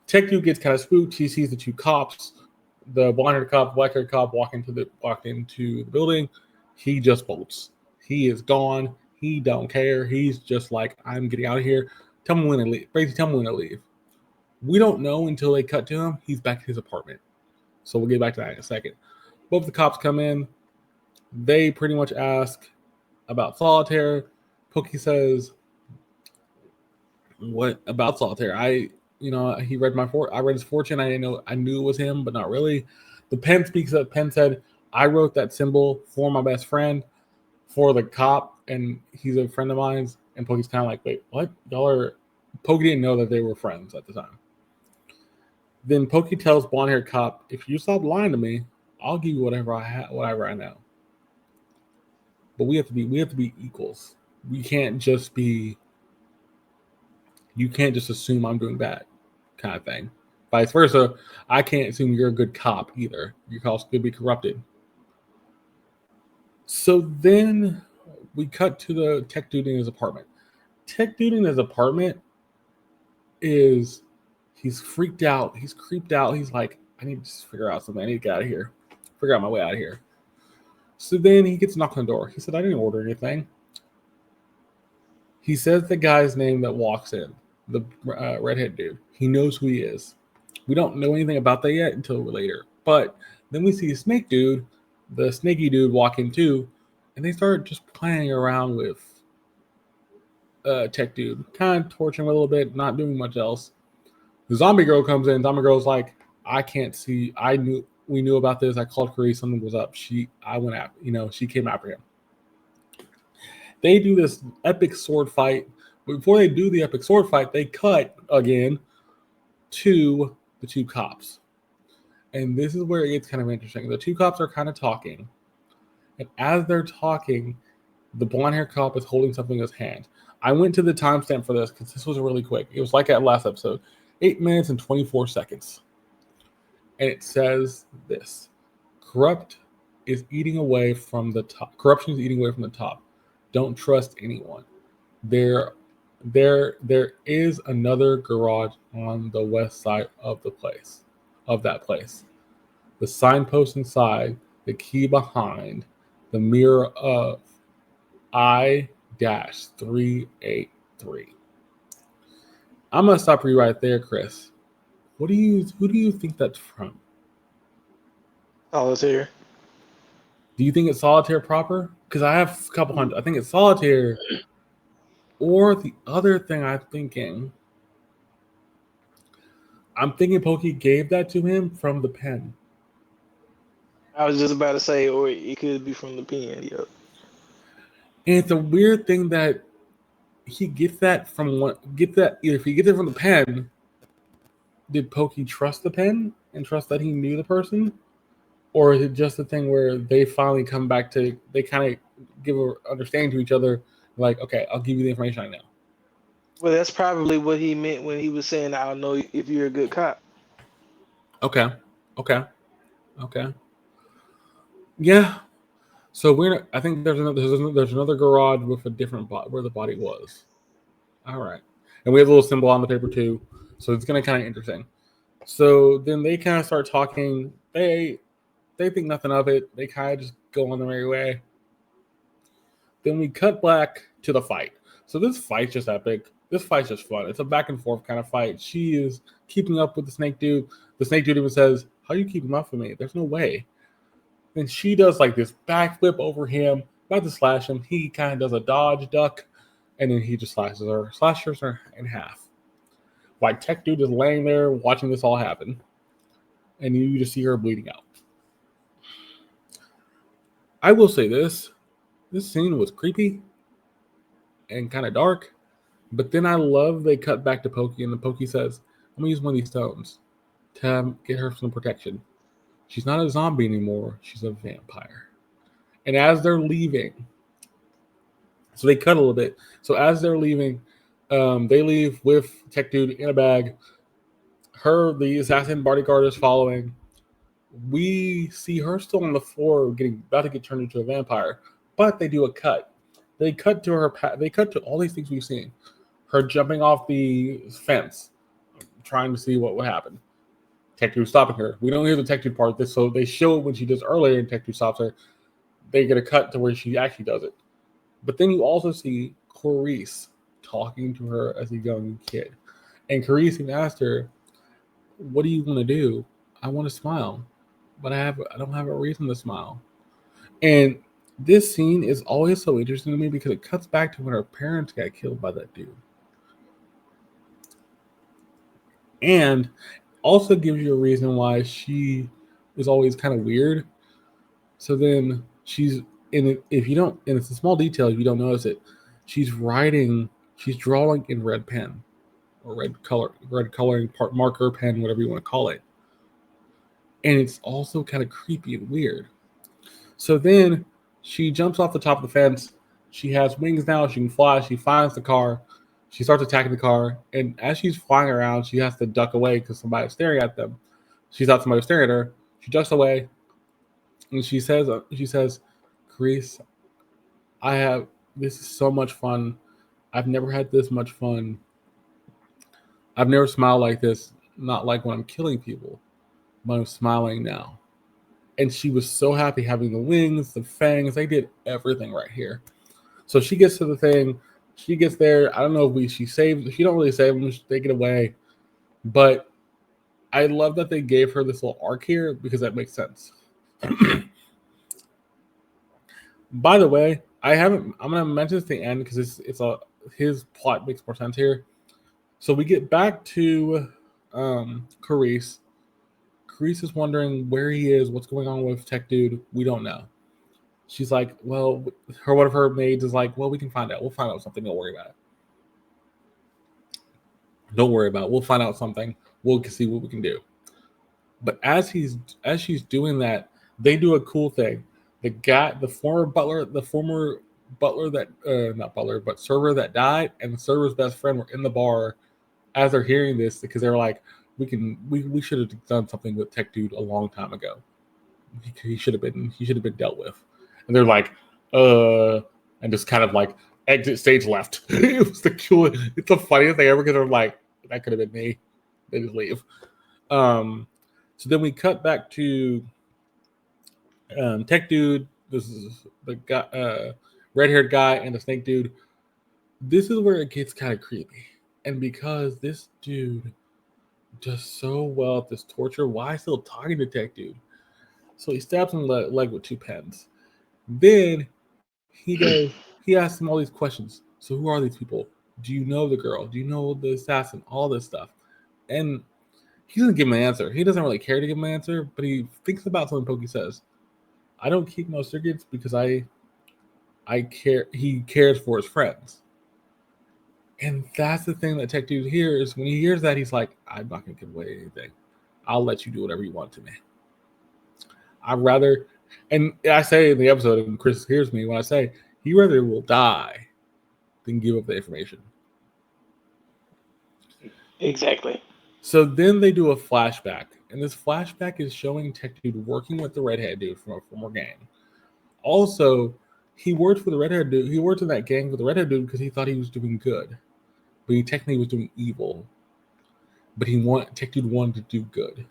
Tech Dude gets kind of spooked. He sees the two cops, the blonde-haired cop, black-haired cop, walk into the building. He just bolts. He is gone. He don't care. He's just like, "I'm getting out of here. Tell me when to leave. Basically, tell me when to leave." We don't know until they cut to him. He's back at his apartment. So we'll get back to that in a second. Both the cops come in. They pretty much ask about Solitaire. Pokey says, "What about Solitaire? He read I read his fortune. I knew it was him, but not really." The pen speaks up. Pen said, "I wrote that symbol for my best friend, for the cop, and he's a friend of mine." And Pokey's kind of like, "Wait, what? Pokey didn't know that they were friends at the time." Then Pokey tells blonde-haired cop, "If you stop lying to me, I'll give you whatever I know. But we have to be equals. We can't just be. You can't just assume I'm doing bad, kind of thing. Vice versa, I can't assume you're a good cop either. Your cops could be corrupted." So then we cut to the Tech Dude in his apartment. Tech Dude in his apartment he's freaked out. He's creeped out. He's like, "I need to just figure out something. I need to get out of here. Figure out my way out of here." So then he gets knocked on the door. He said, "I didn't order anything." He says the guy's name that walks in, the redhead dude. He knows who he is. We don't know anything about that yet until later. But then we see a snake dude, the snaky dude, walk in too, and they start just playing around with Tech Dude, kind of torturing him a little bit, not doing much else. The zombie girl comes in. Zombie girl's like, "I can't see. We knew about this. I called Curry. Something was up. She came after him." They do this epic sword fight. But before they do the epic sword fight, they cut again to the two cops. And this is where it gets kind of interesting. The two cops are kind of talking. And as they're talking, the blonde-haired cop is holding something in his hand. I went to the timestamp for this because this was really quick. It was like that last episode. 8 minutes and 24 seconds. And it says this: Corruption is eating away from the top. Don't trust anyone. There is another garage on the west side of that place. The signpost inside, the key behind, the mirror of I-383. I'm gonna stop you right there, Chris. Who do you think that's from? Solitaire. Do you think it's Solitaire proper? Because I have a couple hundred. I think it's Solitaire. Or the other thing I'm thinking Pokey gave that to him from the pen. I was just about to say, or it could be from the pen. Yep. And it's a weird thing that he gets that from either if he gets it from the pen, did Pokey trust the pen and trust that he knew the person? Or is it just a thing where they finally come back to they kind of give a understanding to each other, like, okay, I'll give you the information I know. Well, that's probably what he meant when he was saying, "I'll know if you're a good cop." Okay, okay, okay, yeah. So I think there's another garage with a different bot where the body was. All right, and we have a little symbol on the paper too, so it's gonna kind of interesting. So then they kind of start talking. They think nothing of it. They kind of just go on their merry way. Then we cut back to the fight. So this fight's just epic. This fight's just fun. It's a back and forth kind of fight. She is keeping up with the snake dude. The snake dude even says, "How are you keeping up with me? There's no way." Then she does like this backflip over him, about to slash him. He kind of does a dodge duck, and then he just slashes her in half. While Tech Dude is laying there watching this all happen, and you just see her bleeding out. I will say this: this scene was creepy and kind of dark. But then I love they cut back to Pokey, and the Pokey says, "I'm gonna use one of these stones to get her some protection. She's not a zombie anymore; she's a vampire." And as they're leaving, so they cut a little bit. So as they're leaving, they leave with Tech Dude in a bag. The assassin bodyguard is following. We see her still on the floor, getting about to get turned into a vampire. But they do a cut. They cut to her. They cut to all these things we've seen. Her jumping off the fence, trying to see what would happen. Tech Two stopping her. We don't hear the Tech Two part of this, so they show it when she does earlier, and Tech Two stops her. They get a cut to where she actually does it. But then you also see Clarice talking to her as a young kid. And Clarice even asked her, "What do you want to do?" "I want to smile, but I don't have a reason to smile." And this scene is always so interesting to me because it cuts back to when her parents got killed by that dude. And also gives you a reason why she is always kind of weird. So then she's in it. If you don't, and it's a small detail, if you don't notice it, she's drawing in red pen or red coloring part marker pen, whatever you want to call it. And it's also kind of creepy and weird. So then she jumps off the top of the fence. She has wings now. She can fly. She finds the car. She starts attacking the car. And as she's flying around, she has to duck away because somebody's staring at them. She thought somebody was staring at her. She ducks away. And she says, "Chris, this is so much fun. I've never had this much fun. I've never smiled like this. Not like when I'm killing people, but I'm smiling now." And she was so happy having the wings, the fangs. They did everything right here. So she gets to the thing. She gets there. I don't know if she saves. She don't really save them. They get away. But I love that they gave her this little arc here because that makes sense. By the way, I'm gonna mention this at the end because his plot makes more sense here. So we get back to Carice. Carice is wondering where he is, what's going on with Tech Dude. We don't know. She's like, well, one of her maids is like, well, we can find out. We'll find out something. Don't worry about it. Don't worry about it. We'll find out something. We'll see what we can do. But as she's doing that, they do a cool thing. The former butler that not butler, but server that died, and the server's best friend were in the bar as they're hearing this because they're like, we should have done something with Tech Dude a long time ago. He should have been dealt with. And they're like, and just kind of like exit stage left. It was the coolest. It's the funniest thing ever because they're like, that could have been me. They just leave. So then we cut back to Tech Dude. This is the guy, red-haired guy, and the snake dude. This is where it gets kind of creepy. And because this dude does so well at this torture, why still talking to Tech Dude? So he stabs him in the leg with 2 pens. Then he asks him all these questions. So who are these people? Do you know the girl? Do you know the assassin? All this stuff. And he doesn't give him an answer. He doesn't really care to give him an answer, but he thinks about something Pokey says. "I don't keep no secrets because I care. He cares for his friends." And that's the thing that Tech Dude hears. When he hears that, he's like, I'm not going to give away anything. I'll let you do whatever you want to me. I'd rather, and I say in the episode, and Chris hears me when I say, he rather will die than give up the information. Exactly. So then they do a flashback. And this flashback is showing Tech Dude working with the redhead dude from a former gang. Also, he worked for the redhead dude. He worked in that gang with the redhead dude because he thought he was doing good. But he technically was doing evil. But Tech Dude wanted to do good.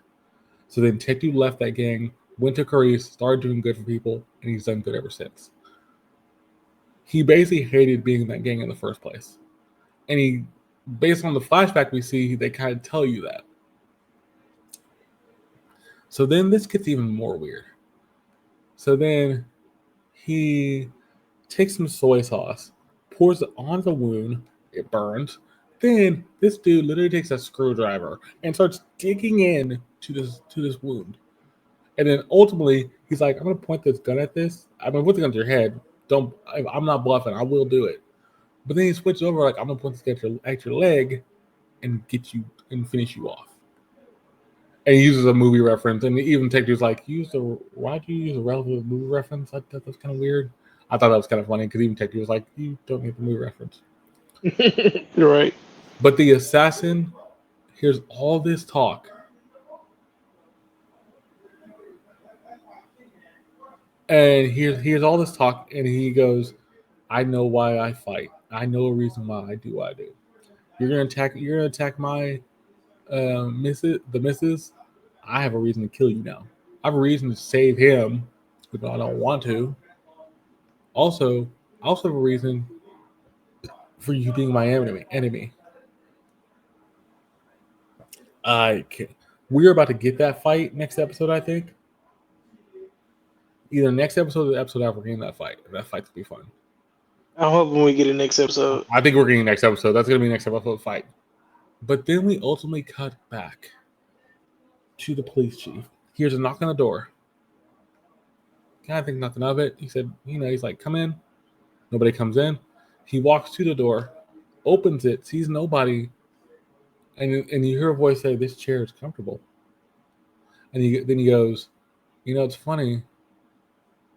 So then Tech Dude left that gang, went to Korea, started doing good for people, and he's done good ever since. He basically hated being in that gang in the first place. And he, based on the flashback we see, they kind of tell you that. So then this gets even more weird. So then he takes some soy sauce, pours it on the wound, it burns. Then this dude literally takes a screwdriver and starts digging in to this wound. And then ultimately, he's like, I'm going to point this gun at this. I'm going to put the gun to your head. I'm not bluffing. I will do it. But then he switches over, like, I'm going to point this gun at your leg and get you and finish you off. And he uses a movie reference. And even Tech Dude's like, why'd you use a relevant movie reference? I thought that was kind of weird. I thought that was kind of funny because even Tech Dude was like, you don't get the movie reference. You're right. But the assassin hears all this talk. And he hears all this talk, and he goes, I know why I fight. I know a reason why I do what I do. You're gonna attack my the missus. I have a reason to kill you now. I have a reason to save him, but I don't want to. Also, I also have a reason for you being my enemy. We're about to get that fight next episode, I think. Either next episode or the episode after we're getting that fight. That fight's gonna be fun. I'm hoping we get a next episode. I think we're getting next episode. That's gonna be next episode fight. But then we ultimately cut back to the police chief. Here's a knock on the door. Kind of think nothing of it. He said, he's like, come in. Nobody comes in. He walks to the door, opens it, sees nobody, and you hear a voice say, "This chair is comfortable." And then he goes, it's funny.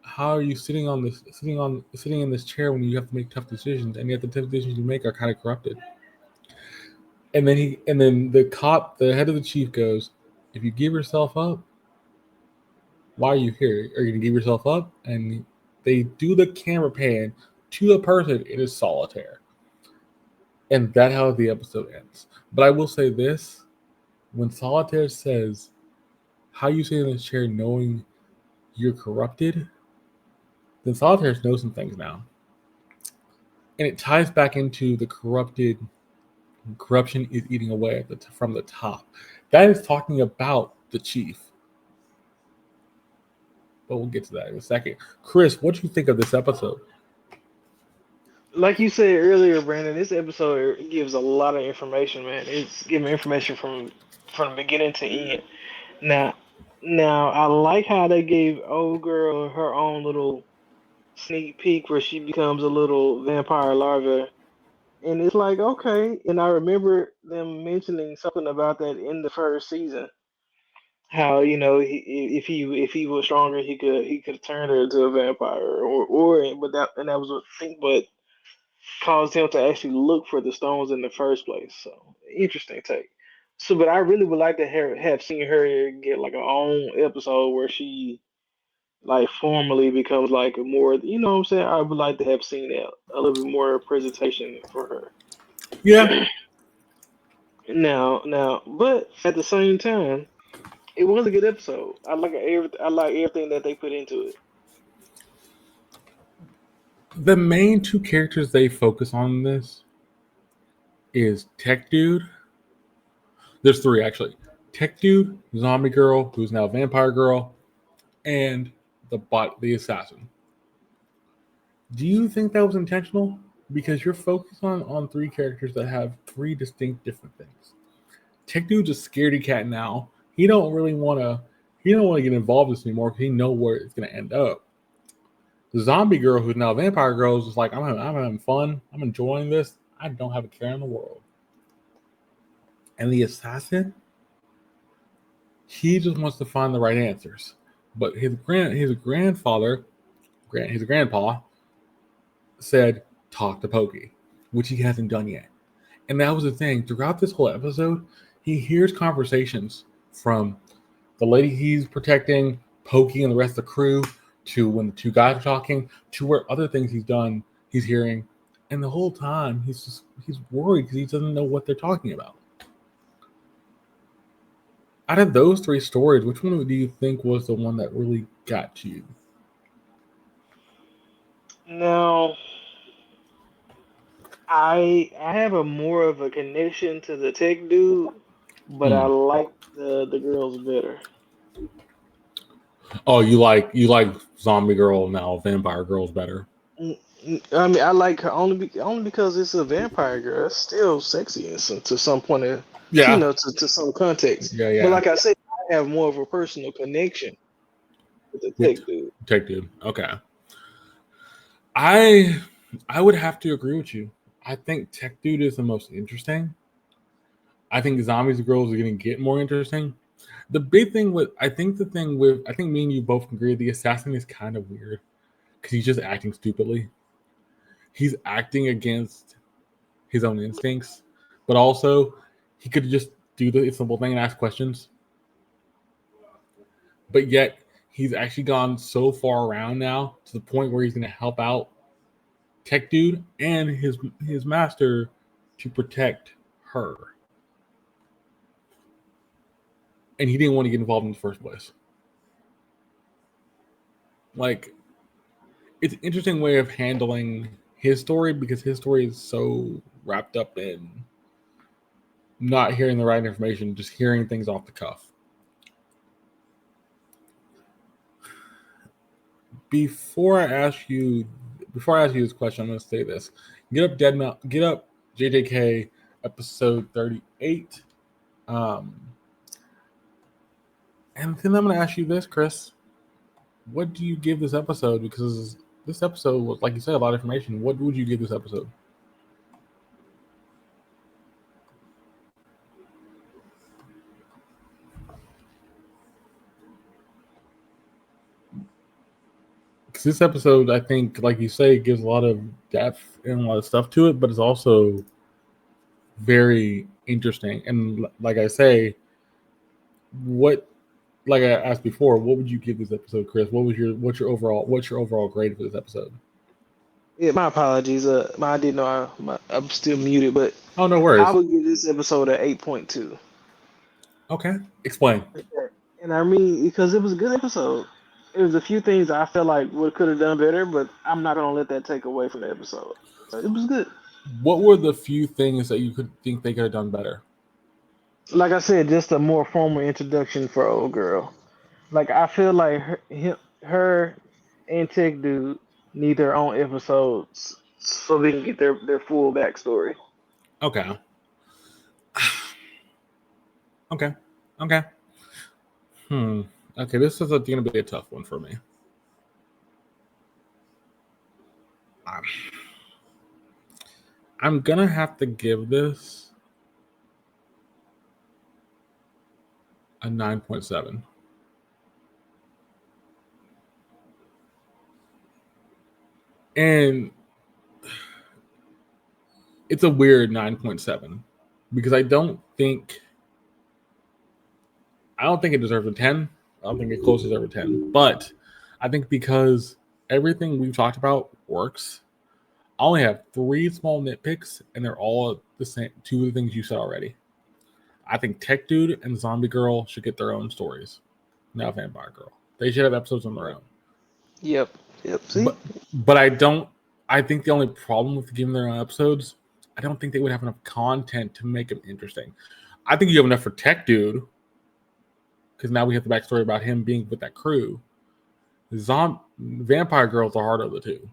How are you sitting in this chair when you have to make tough decisions, and yet the tough decisions you make are kind of corrupted? And then the cop, the head of the chief, goes, "If you give yourself up, why are you here? Are you gonna give yourself up?" And they do the camera pan to a person in a solitaire, and that's how the episode ends. But I will say this: when Solitaire says, "How you sit in this chair knowing you're corrupted?" then Solitaire knows some things now. And it ties back into the corruption is eating away from the top. That is talking about the chief. But we'll get to that in a second. Chris, what do you think of this episode? Like you said earlier, Brandon, this episode gives a lot of information, man. It's giving information from beginning to end. Now, now I like how they gave old girl her own little sneak peek where she becomes a little vampire larva. And it's like, okay. And I remember them mentioning something about that in the first season. How, if he was stronger, he could turn her into a vampire, or but that was a thing, but caused him to actually look for the stones in the first place. So interesting take. So, but I really would like to have seen her get like her own episode where she like formally becomes like a more, what I'm saying? I would like to have seen that a little bit more presentation for Yeah. her. Now, but at the same time, it was a good episode. I like everything that they put into it. The main two characters they focus on in this is Tech Dude. There's three, actually. Tech Dude, Zombie Girl, who's now Vampire Girl, and the assassin. Do you think that was intentional? Because you're focused on three characters that have three distinct different things. Tech Dude's a scaredy cat now. He don't want to get involved in this anymore because he know where it's going to end up. The Zombie Girl, who's now Vampire Girl, is just like, I'm having fun. I'm enjoying this. I don't have a care in the world. And the assassin, he just wants to find the right answers. But his grandfather, his grandpa, said, talk to Pokey, which he hasn't done yet. And that was the thing. Throughout this whole episode, he hears conversations from the lady he's protecting, Pokey and the rest of the crew, to when the two guys are talking, to where other things he's hearing. And the whole time, he's worried because he doesn't know what they're talking about. Out of those three stories, which one do you think was the one that really got to you? Now, I have a more of a connection to the tech dude, but I like the girls better. Oh, you like Zombie Girl now, Vampire Girl's better. I mean, I like her only because it's a vampire girl. It's still sexy to some point of, Yeah. to some context. Yeah. But like I said, I have more of a personal connection with the tech dude. Tech dude. Okay. I would have to agree with you. I think Tech Dude is the most interesting. I think Zombies and Girls are going to get more interesting. The big thing I think me and you both can agree the assassin is kind of weird because he's just acting stupidly. He's acting against his own instincts, but also he could just do the simple thing and ask questions. But yet he's actually gone so far around now to the point where he's going to help out Tech Dude and his master to protect her. And he didn't want to get involved in the first place. Like, it's an interesting way of handling his story because his story is so wrapped up in not hearing the right information, just hearing things off the cuff. Before I ask you this question, I'm going to say this: Get up, JJK, episode 38. And then I'm going to ask you this, Chris: What do you give this episode? Because this episode was, like you said, a lot of information. What would you give this episode? Because this episode, I think, like you say, gives a lot of depth and a lot of stuff to it, but it's also very interesting. And like I say, like I asked before, what would you give this episode, Chris? What's your overall grade for this episode? Yeah, my apologies. I didn't know I'm still muted, but Oh, no I worries. would give this episode an 8.2. Okay, explain. And I mean, because it was a good episode. It was a few things I felt like could have done better, but I'm not gonna let that take away from the episode. So it was good. What were the few things that you could think they could have done better? Like I said, just a more formal introduction for old girl. Like I feel like her and Tech Dude need their own episodes so they can get their full backstory. Okay. Okay. Okay, this is going to be a tough one for me. I'm going to have to give this a 9.7. And it's a weird 9.7 because I don't think it deserves a 10. I don't think it close deserves a 10. But I think because everything we've talked about works, I only have 3 small nitpicks, and they're all the same. 2 of the things you said already. I think Tech Dude and Zombie Girl should get their own stories. Now Vampire Girl. They should have episodes on their own. Yep. See? But I don't. I think the only problem with giving their own episodes, I don't think they would have enough content to make them interesting. I think you have enough for Tech Dude, because now we have the backstory about him being with that crew. Vampire Girl is the harder of the two.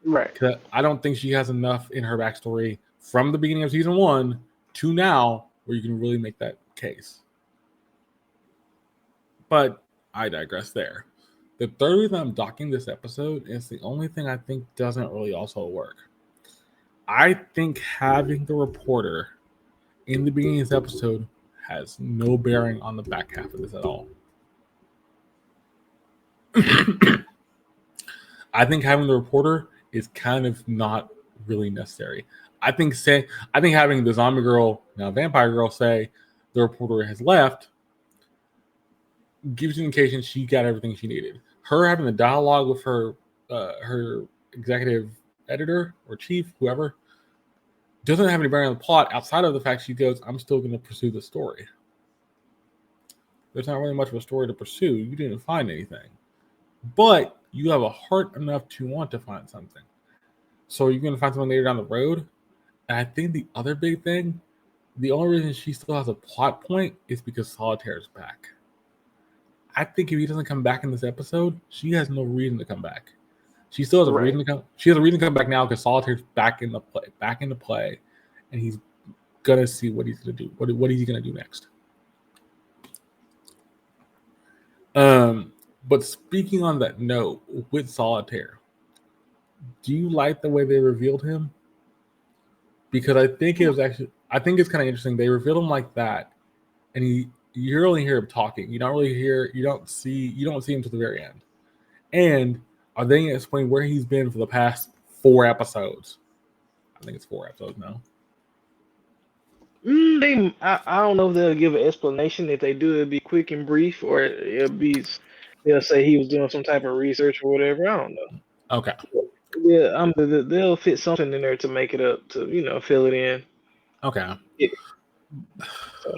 Right. I don't think she has enough in her backstory from the beginning of season 1 to now where you can really make that case. But I digress there. The third reason I'm docking this episode is the only thing I think doesn't really also work. I think having the reporter in the beginning of this episode has no bearing on the back half of this at all. I think having the reporter is kind of not really necessary. I think having the zombie girl, now vampire girl, say the reporter has left gives you an indication she got everything she needed. Her having the dialogue with her executive editor or chief, whoever, doesn't have any bearing on the plot outside of the fact she goes, I'm still going to pursue the story. There's not really much of a story to pursue. You didn't find anything. But you have a heart enough to want to find something. So you're going to find something later down the road. And I think the other big thing, the only reason she still has a plot point is because Solitaire is back. I think if he doesn't come back in this episode, she has no reason to come back. She still has a reason to come. She has a reason to come back now because Solitaire's back into play, and he's gonna see what he's gonna do. What is he gonna do next? But speaking on that note, with Solitaire, do you like the way they revealed him? Because I think it's kind of interesting. They revealed him like that, and you only hear him talking. You don't see him to the very end. And are they going to explain where he's been for the past 4 episodes? I think it's 4 episodes now. I don't know if they'll give an explanation. If they do, it'll be quick and brief, or they'll say he was doing some type of research or whatever. I don't know. Okay. Yeah, they'll fit something in there to make it up, to fill it in. Okay. Yeah. So.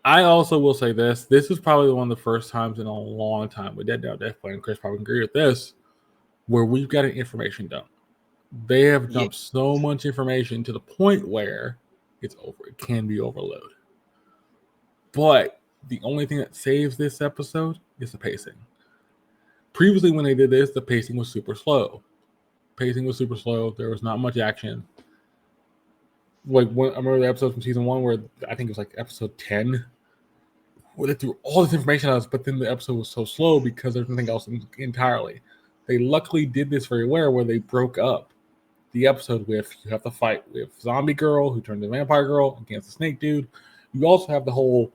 I also will say this. This is probably one of the first times in a long time with Dead Now Death Play, and Chris probably agree with this, where we've got an information dump. They have dumped so much information to the point where it's over. It can be overload. But the only thing that saves this episode is the pacing. Previously, when they did this, the pacing was super slow. There was not much action. I remember the episode from season 1 where I think it was like episode 10, where they threw all this information at us, but then the episode was so slow because there's nothing else entirely. They luckily did this very well, where they broke up the episode with, you have the fight with zombie girl who turned to vampire girl against the snake dude. You also have the whole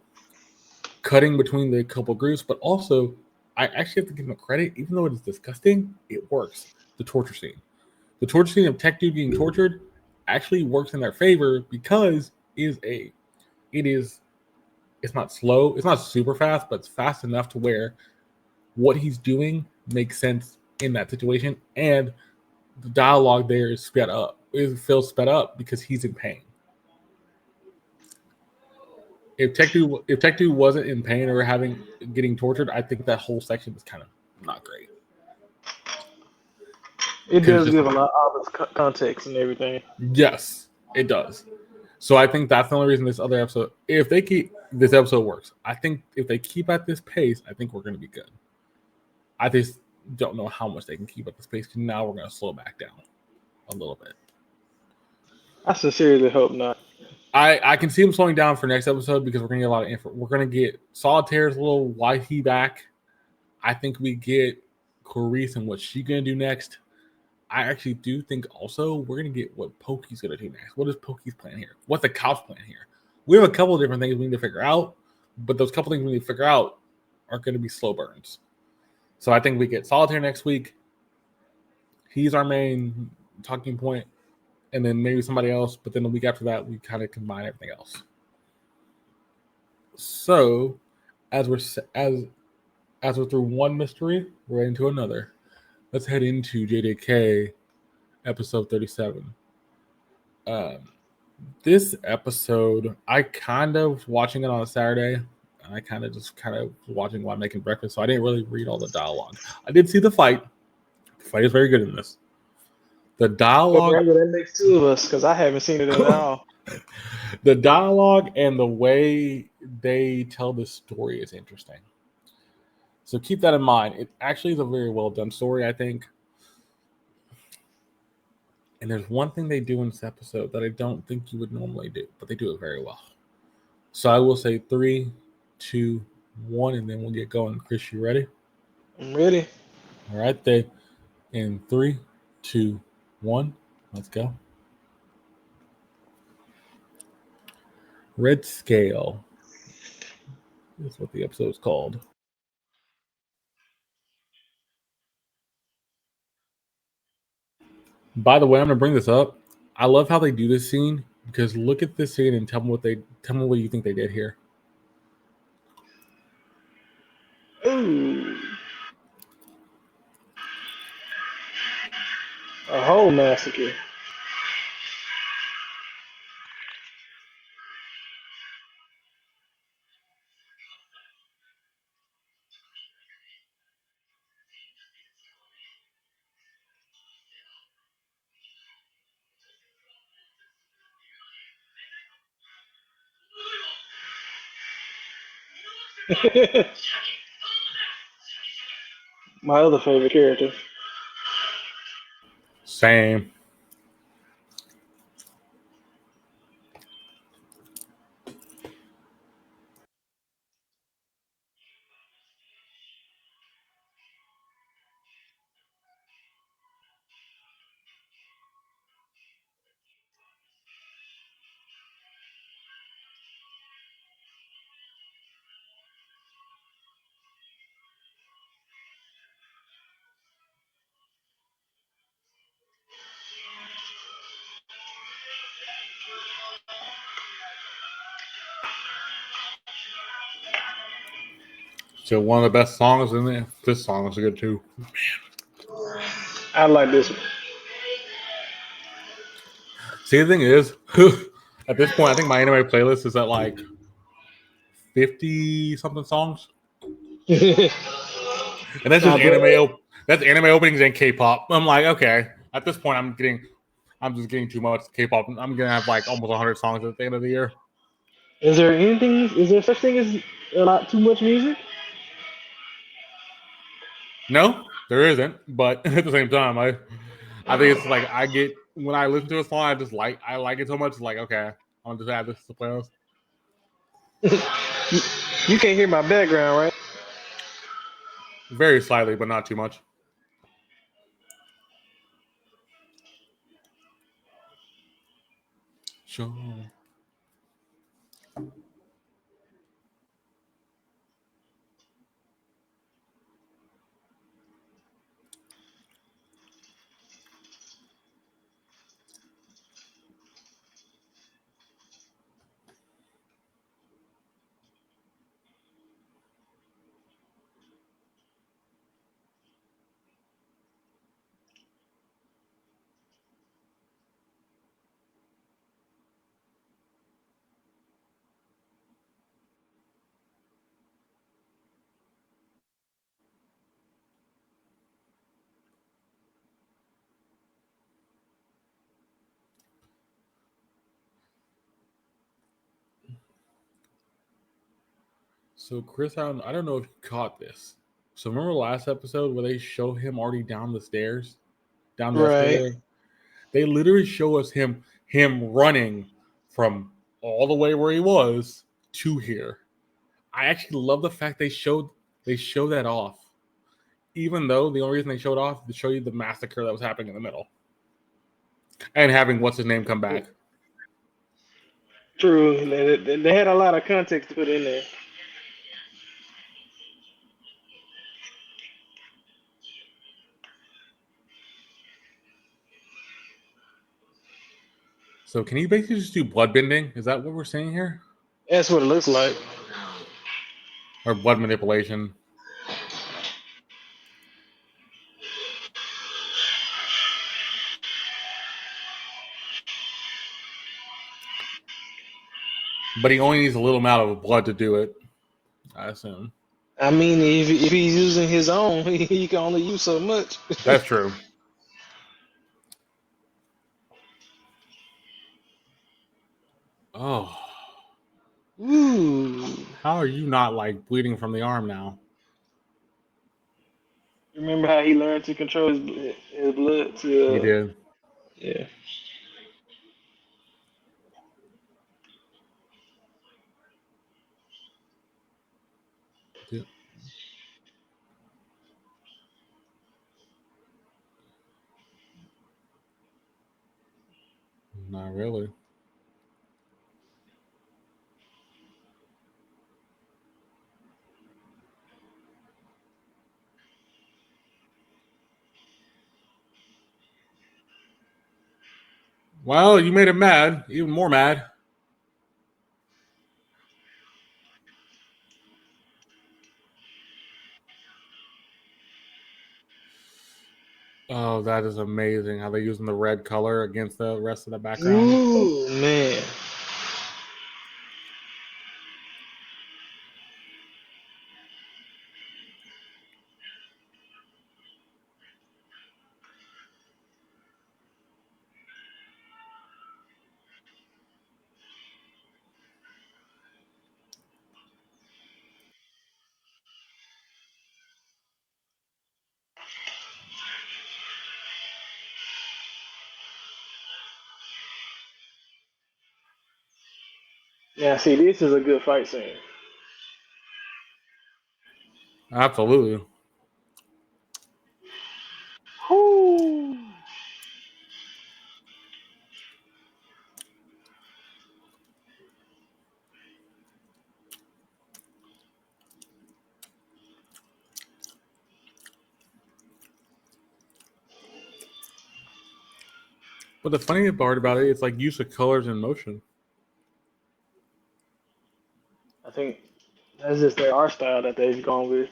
cutting between the couple groups, but also I actually have to give them credit, even though it is disgusting, it works. The torture scene of Tech Dude getting tortured actually works in their favor because it's not slow, it's not super fast, but it's fast enough to where what he's doing makes sense in that situation, and the dialogue there is sped up. It feels sped up because he's in pain. If Tech Dude wasn't in pain or getting tortured, I think that whole section is kind of not great. It does give a lot of context and everything. Yes, it does. So I think that's the only reason this other episode, if they keep this episode works. I think if they keep at this pace, I think we're going to be good. I just don't know how much they can keep at this pace, because now we're going to slow back down a little bit. I sincerely hope not. I can see them slowing down for next episode because we're going to get a lot of info. We're going to get Solitaire's little YT back. I think we get Clarice and what she's going to do next. I actually do think also we're going to get what Pokey's going to do next. What is Pokey's plan here? What's the cop's plan here? We have a couple of different things we need to figure out, but those couple things we need to figure out are going to be slow burns. So I think we get Solitaire next week. He's our main talking point, and then maybe somebody else, but then the week after that, we kind of combine everything else. So as we're through one mystery, we're into another. Let's head into JJK episode 37. This episode, I kind of watching it on a Saturday, and I kind of watching while making breakfast, so I didn't really read all the dialogue. I did see the fight. The fight is very good in this. The dialogue. Well, that makes 2 of us because I haven't seen it at all. The dialogue and the way they tell the story is interesting. So keep that in mind. It actually is a very well done story, I think. And there's one thing they do in this episode that I don't think you would normally do, but they do it very well. So I will say 3, 2, 1, and then we'll get going. Chris, you ready? I'm ready. All right, then. In 3, 2, 1, let's go. Red Scale is what the episode's called. By the way, I'm gonna bring this up. I love how they do this scene because look at this scene and tell me what you think they did here. Ooh, a whole massacre. My other favorite character. Same. So one of the best songs in there. This song is good too. I like this one. See, the thing is, at this point, I think my anime playlist is at like 50 something songs, and that's just Nah, but That's anime openings and K-pop. I'm like, okay, at this point, I'm just getting too much K-pop. I'm gonna have like almost 100 songs at the end of the year. is there anything? Is there such thing as a lot too much music? No, there isn't. But at the same time, I think it's like I get when I listen to a song, I like it so much. It's like okay, I'll just add this to the playlist. you, you can't hear my background, right? Very slightly, but not too much. Sure. So Chris, I don't know if you caught this. So remember last episode where they show him already down the stairs, down the Right. escalator? They literally show us him running from all the way where he was to here. I actually love the fact they show that off. Even though the only reason they showed off is to show you the massacre that was happening in the middle. And having what's his name come back. True. They had a lot of context to put in there. So can you basically just do blood bending? Is that what we're saying here? That's what it looks like. Or blood manipulation? But he only needs a little amount of blood to do it, I assume. I mean, if he's using his own, he can only use so much. That's true. Oh, Ooh. how are you not like bleeding from the arm now? Remember how he learned to control his blood He to, did. yeah. Yeah, not really. Well, you made him mad, even more mad. Oh, that is amazing how they're using the red color against the rest of the background. Ooh, man. Now, see, this is a good fight scene. Absolutely. Ooh. But the funny part about it, it's like use of colors and motion. I think that's just their art style that they've gone with.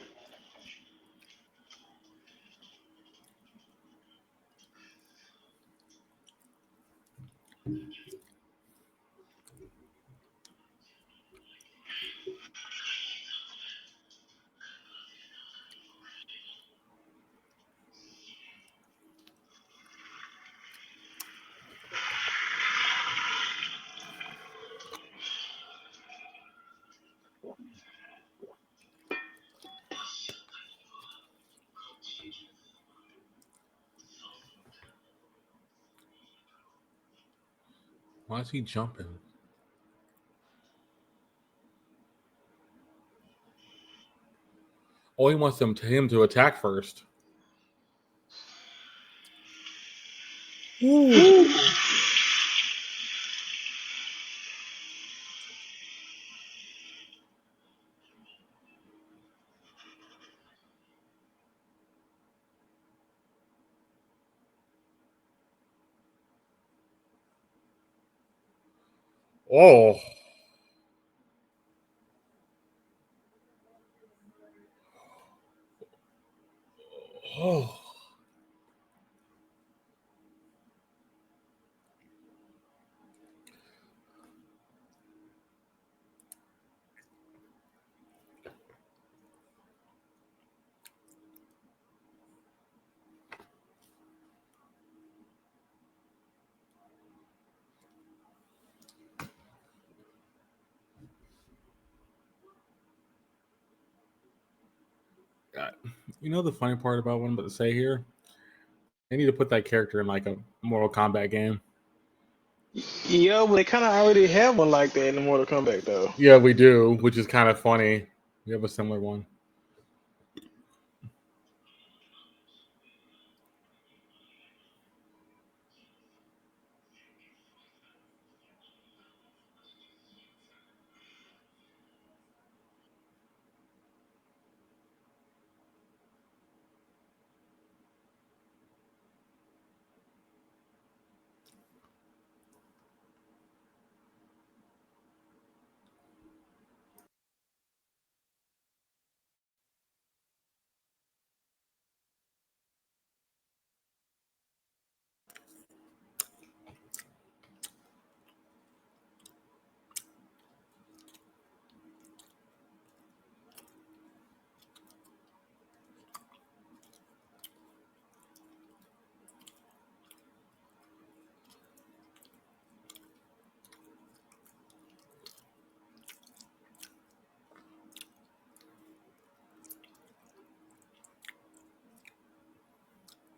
Why is he jumping? Oh, he wants him to attack first. Ooh. Ooh. Oh. Oh. God. You know the funny part about what I'm about to say here? They need to put that character in like a Mortal Kombat game. Yeah, but they kind of already have one like that in the Mortal Kombat, though. Yeah, we do, which is kind of funny. We have a similar one.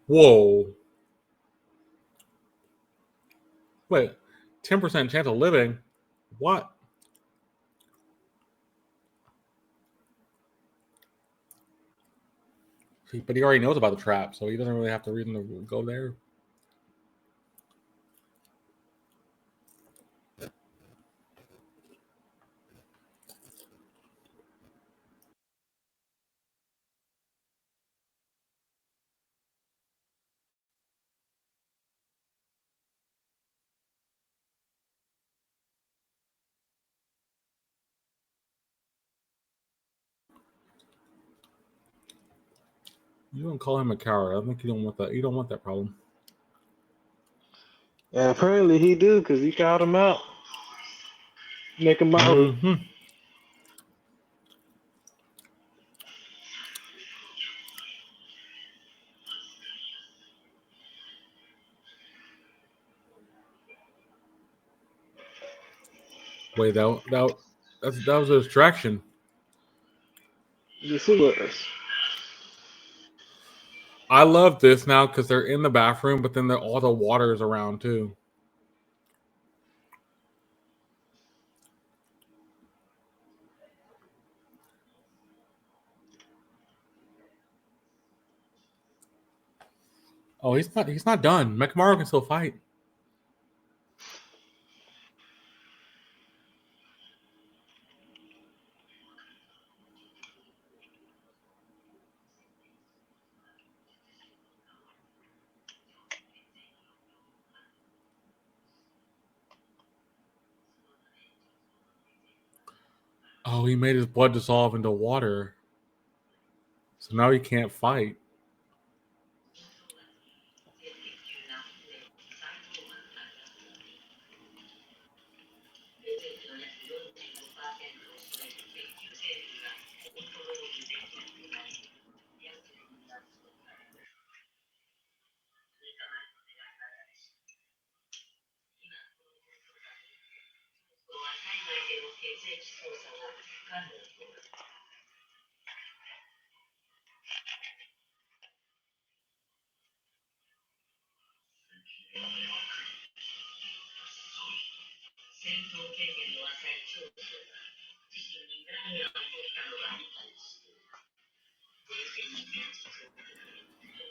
Whoa. Wait, 10% chance of living? What? But he already knows about the trap, so he doesn't really have to reason to go there. You don't call him a coward. I think you don't want that. You don't want that problem. And apparently he do, because he called him out. Make him out. Hmm. Wait, that was a distraction. Yes, it was. I love this now because they're in the bathroom, but then all the water is around too. Oh, he's not. He's not done. Mekamaru can still fight. Oh, he made his blood dissolve into water, so now he can't fight.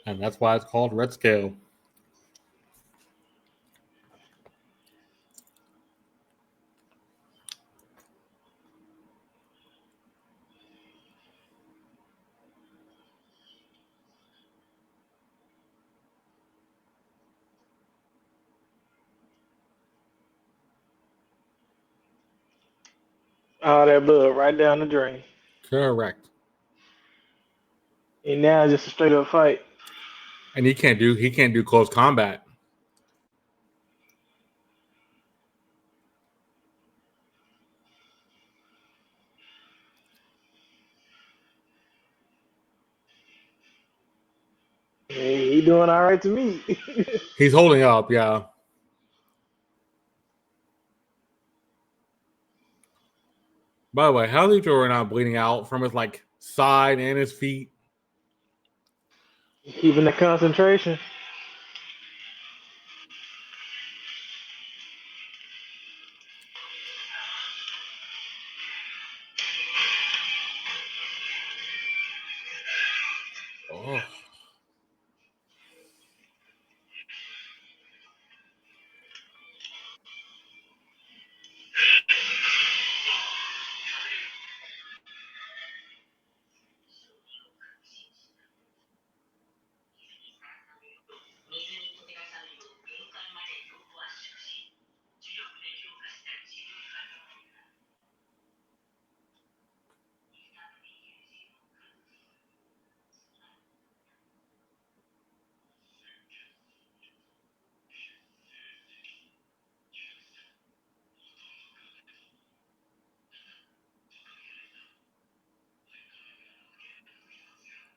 And that's why it's called Red Scale. All that blood right down the drain. Correct. And now it's just a straight up fight. And he can't do close combat. Hey, he doing all right to me. He's holding up, yeah. By the way, how's Ichiro not bleeding out from his side and his feet? Keeping the concentration. Oh,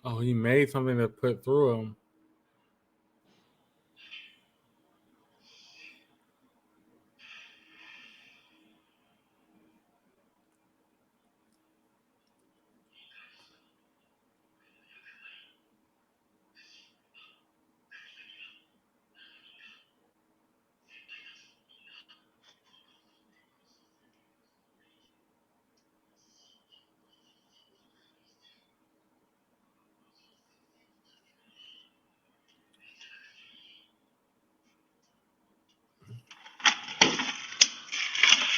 oh, he made something to put through him.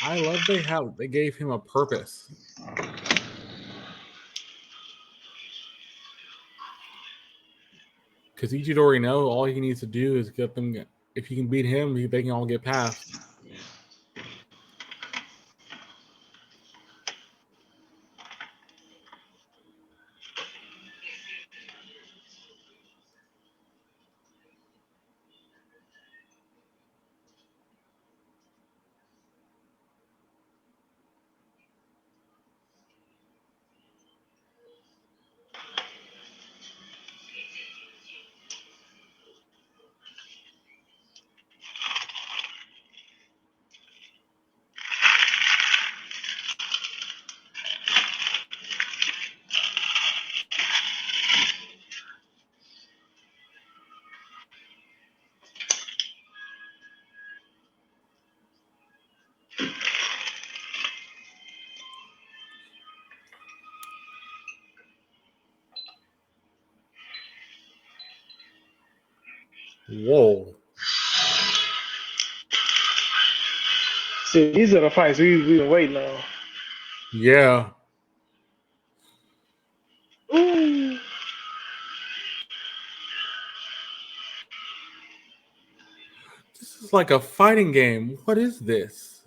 I love they gave him a purpose. Because Ichidori know all he needs to do is get them. If he can beat him, they can all get past. Whoa. See, these are the fights we've been waiting on. Yeah. Ooh. This is like a fighting game. What is this?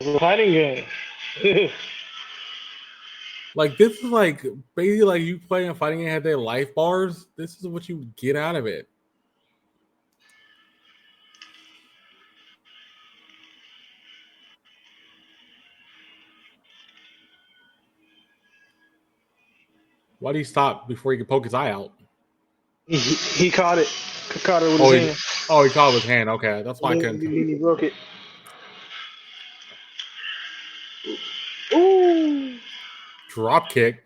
It's a fighting game. Like this is like basically like you play a fighting game had their life bars. This is what you get out of it. Why do you stop before he could poke his eye out? he caught it. Caught it with his Oh, hand. he caught it with his hand. Okay, that's why I couldn't tell. Then he broke it. Ooh. Drop kick.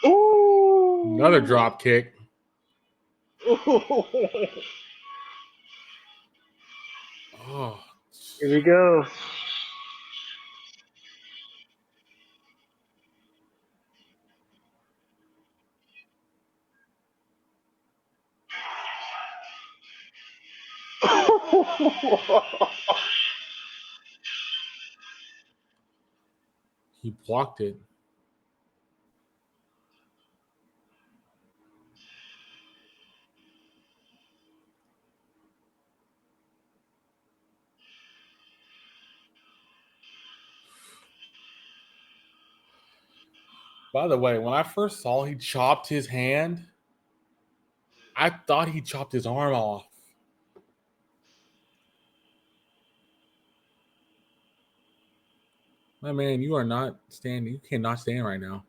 Another Ooh. drop kick. Ooh. Oh, Here we go. he blocked it. By the way, when I first saw he chopped his hand, I thought he chopped his arm off. My man, you are not standing. You cannot stand right now.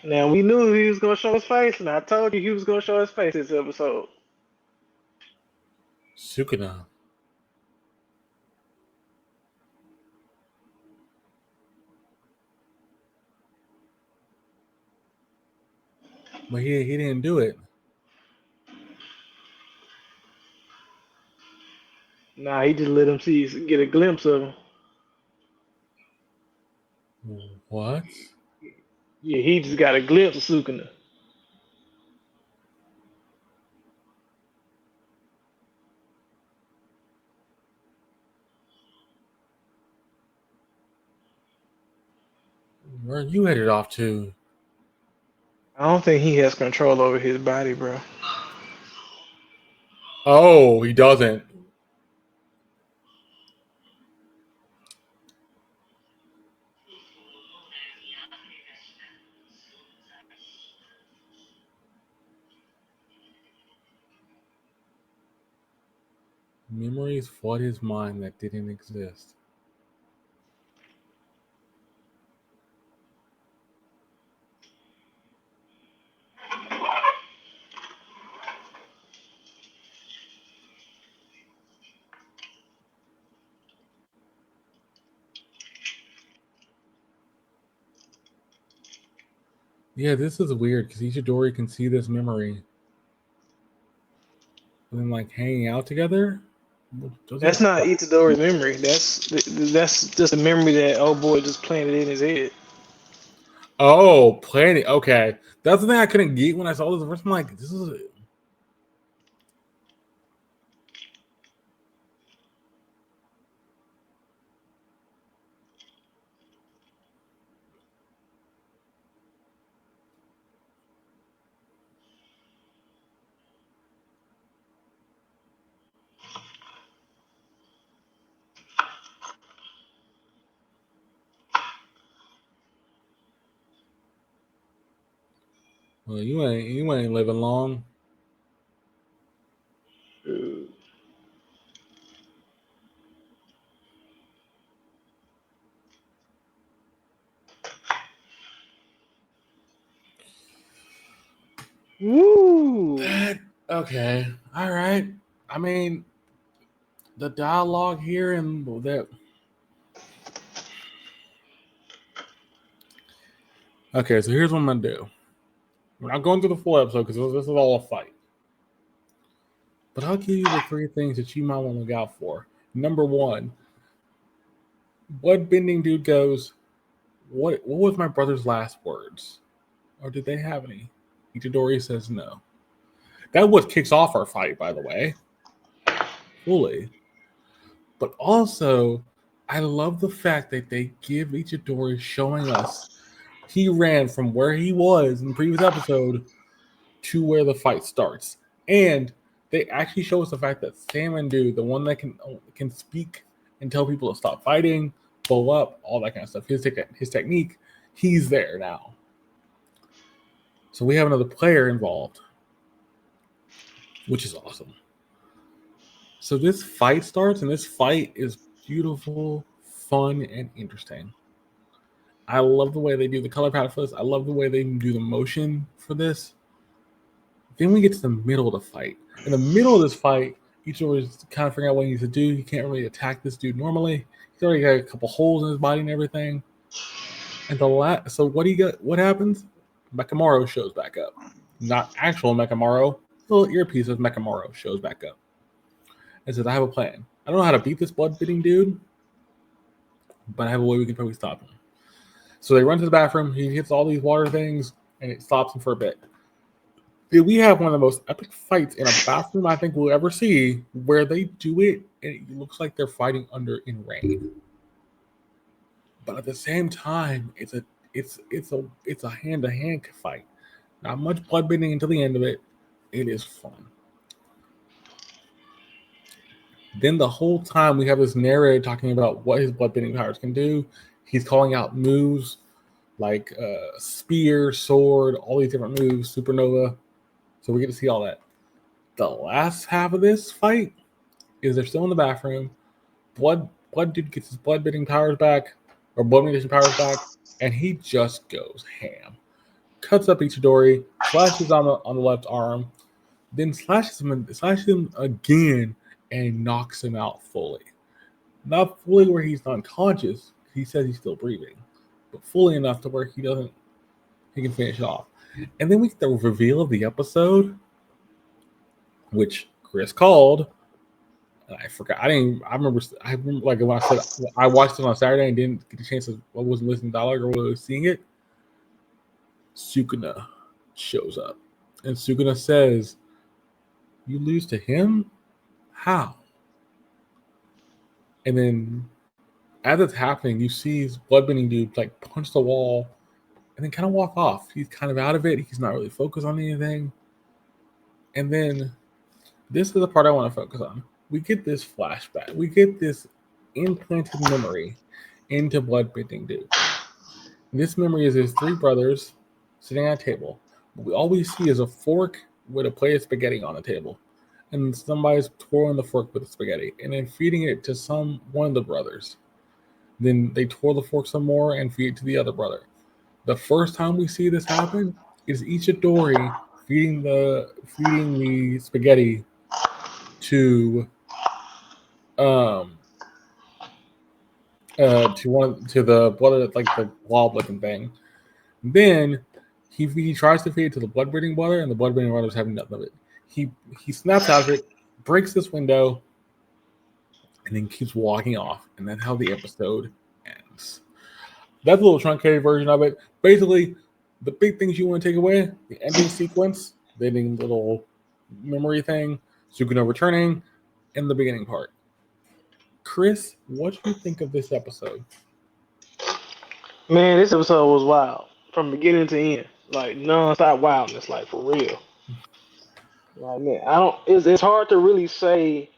Now we knew he was gonna show his face, and I told you he was gonna show his face this episode. Sukuna. But he didn't do it. Nah, he just let him get a glimpse of him. What? Yeah, he just got a glimpse of Sukuna. Where are you headed off to? I don't think he has control over his body, bro. Oh, he doesn't. Memories flood his mind that didn't exist. Yeah, this is weird because Ishidori can see this memory. And then, like, hanging out together? Does it? That's not Itadori's memory. That's just a memory that old boy just planted in his head. Oh, planning. Okay. That's the thing I couldn't get when I saw this first. I'm like, this is. Well, you ain't living long. Woo! That okay. All right. I mean, the dialogue here and that. Okay, so here's what I'm gonna do. We're not going through the full episode because this is all a fight. But I'll give you the three things that you might want to look out for. Number one, bloodbending dude goes, What was my brother's last words? Or did they have any? Itadori says no. That what kicks off our fight, by the way. Fully. But also, I love the fact that they give Itadori showing us he ran from where he was in the previous episode to where the fight starts. And they actually show us the fact that Salmon Dude, the one that can speak and tell people to stop fighting, blow up, all that kind of stuff, his technique, he's there now. So we have another player involved, which is awesome. So this fight starts, and this fight is beautiful, fun, and interesting. I love the way they do the color palette for this. I love the way they do the motion for this. Then we get to the middle of the fight. In the middle of this fight, Ichiro is kind of figuring out what he needs to do. He can't really attack this dude normally. He's already got a couple holes in his body and everything. And so what do you get? What happens? Mekamaru shows back up. Not actual Mekamaru. Little earpiece of Mekamaru shows back up. And says, I have a plan. I don't know how to beat this blood-bidding dude, but I have a way we can probably stop him. So they run to the bathroom. He hits all these water things, and it stops him for a bit. We have one of the most epic fights in a bathroom I think we'll ever see, where they do it, and it looks like they're fighting in rain. But at the same time, it's a hand-to-hand fight. Not much blood bending until the end of it. It is fun. Then the whole time we have this narrator talking about what his bloodbending powers can do. He's calling out moves like spear, sword, all these different moves, supernova. So we get to see all that. The last half of this fight is they're still in the bathroom. Blood dude gets his bloodbending powers back, or blood mutation powers back, and he just goes ham. Cuts up Ichidori, slashes on the left arm, then slashes him again, and knocks him out fully. Not fully where he's unconscious. He says he's still breathing, but fully enough to where he can finish it off. And then we get the reveal of the episode, which Chris called. And I forgot. I remember like when I said I watched it on Saturday and didn't get the chance to. I wasn't listening to dialogue or was seeing it. Sukuna shows up, and Sukuna says, "You lose to him? How?" And then, as it's happening, you see his bloodbending dude like punch the wall, and then kind of walk off. He's kind of out of it. He's not really focused on anything. And then, this is the part I want to focus on. We get this flashback. We get this implanted memory into bloodbending dude. This memory is his three brothers sitting at a table. But all we see is a fork with a plate of spaghetti on the table. And somebody's twirling the fork with the spaghetti and then feeding it to one of the brothers. Then they twirl the fork some more and feed it to the other brother. The first time we see this happen is Ichidori feeding the spaghetti to to the blood, like the blob looking thing. Then he tries to feed it to the blood breeding brother, and the blood breeding brother's having nothing of it. He snaps out of it, breaks this window, and then keeps walking off. And that's how the episode ends. That's a little truncated version of it. Basically, the big things you want to take away: the ending sequence, the ending little memory thing, Sukuna returning, and the beginning part. Chris, what do you think of this episode? Man, this episode was wild from beginning to end, like non-stop wildness, like for real. Like man, I don't. It's hard to really say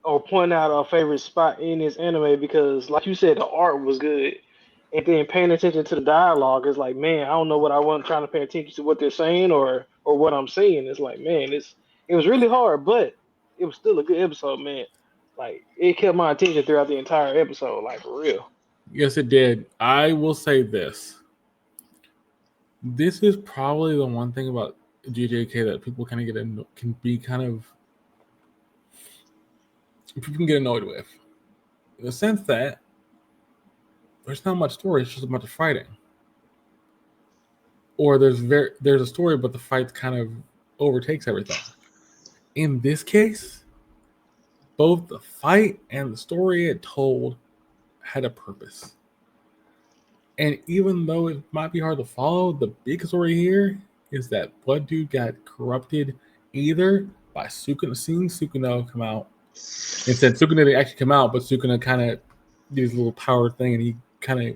or point out a favorite spot in this anime because, like you said, the art was good and then paying attention to the dialogue is like, man, I don't know what I wasn't trying to pay attention to what they're saying or what I'm seeing. It's like, man, it was really hard, but it was still a good episode, man. Like it kept my attention throughout the entire episode, like for real. Yes, it did. I will say this. This is probably the one thing about JJK that people kind of can be kind of people can get annoyed with, in the sense that there's not much story; it's just a bunch of fighting. Or there's a story, but the fight kind of overtakes everything. In this case, both the fight and the story it told had a purpose. And even though it might be hard to follow, the big story here is that Blood Dude got corrupted either by seeing Sukuna come out. Instead, Sukuna didn't actually come out, but Sukuna kind of did his little power thing and he kind of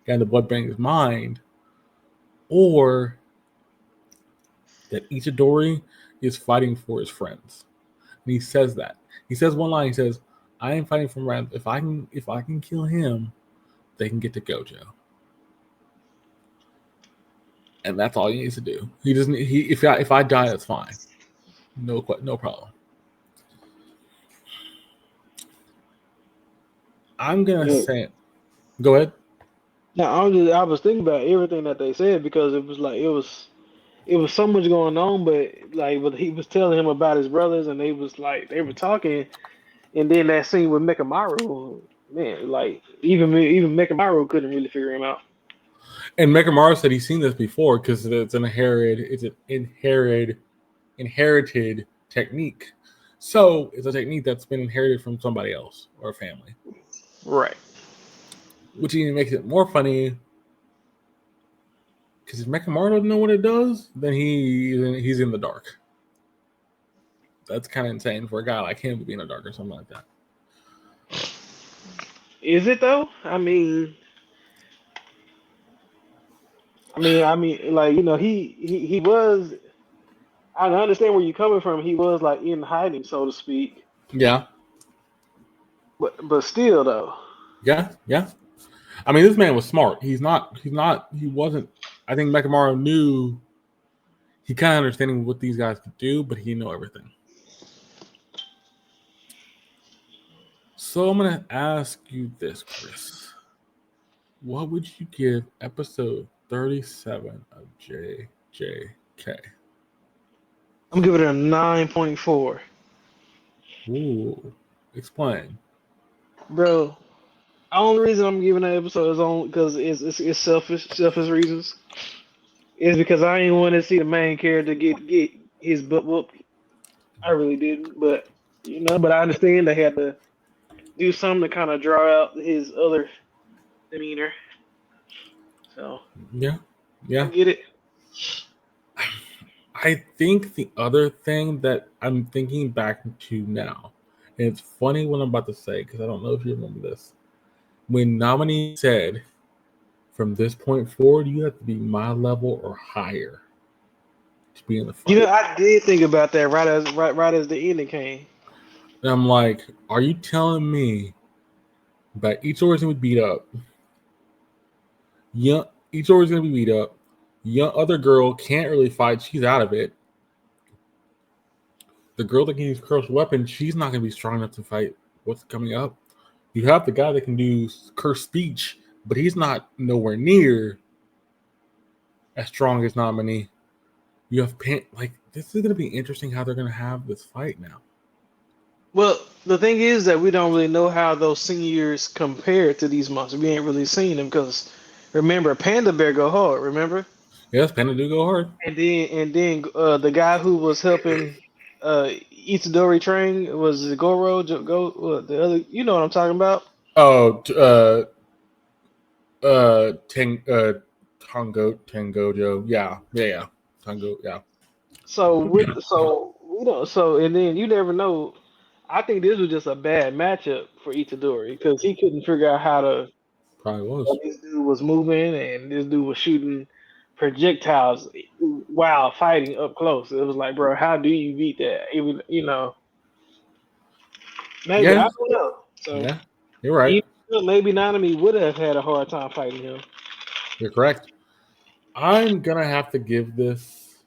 got the blood bank in his mind. Or that Ichidori is fighting for his friends. And he says that. He says one line, he says, I am fighting for my friends. If I can kill him, they can get to Gojo. And that's all he needs to do. He doesn't. If I die, that's fine. No problem. I'm gonna say. Go ahead. Now I was thinking about everything that they said because it was like it was so much going on, but he was telling him about his brothers and they were talking, and then that scene with Mekamaru, man, like even Mekamaru couldn't really figure him out. And Mekamaru said he's seen this before because it's an inherited technique. So it's a technique that's been inherited from somebody else or a family. Right. Which even makes it more funny because if Mekamaru doesn't know what it does, then he's in the dark. That's kind of insane for a guy like him to be in the dark or something like that. Is it though? I mean, like he was. I understand where you're coming from. He was like in hiding, so to speak. Yeah. But still though. Yeah. I mean, this man was smart. He wasn't. I think Mekamaru knew. He kind of understanding what these guys could do, but he didn't know everything. So I'm gonna ask you this, Chris. What would you give episode 37 of JJK? I'm giving it a 9.4. Ooh, explain. Bro, the only reason I'm giving that episode is only because it's selfish reasons. It's because I didn't want to see the main character get his butt whooped. I really didn't, but but I understand they had to do something to kind of draw out his other demeanor. So Yeah. I get it. I think the other thing that I'm thinking back to now, and it's funny what I'm about to say because I don't know if you remember this. When Nominee said, from this point forward, you have to be my level or higher to be in the fight. I did think about that right as the ending came. And I'm like, are you telling me that each or's gonna be beat up? Yeah, each or's gonna be beat up. Young other girl can't really fight, she's out of it. The girl that can use cursed weapons, she's not gonna be strong enough to fight what's coming up. You have the guy that can do cursed speech, but he's not nowhere near as strong as Nominee. You have this is gonna be interesting how they're gonna have this fight now. Well, the thing is that we don't really know how those seniors compare to these monsters. We ain't really seen them because remember, Panda Bear go hard. Remember? Yes, Panda do go hard. And then the guy who was helping Itadori train was Goro. The other, you know what I'm talking about? Oh, Tangojo. Yeah. Tango, yeah. So we don't. So and then you never know. I think this was just a bad matchup for Itadori because he couldn't figure out how to. Probably was. This dude was moving and this dude was shooting projectiles while fighting up close. It was like, bro, how do you beat that? Even maybe Yeah. I don't know. So Yeah, you're right. Well, maybe Nanami would have had a hard time fighting him. You're correct. I'm gonna have to give this.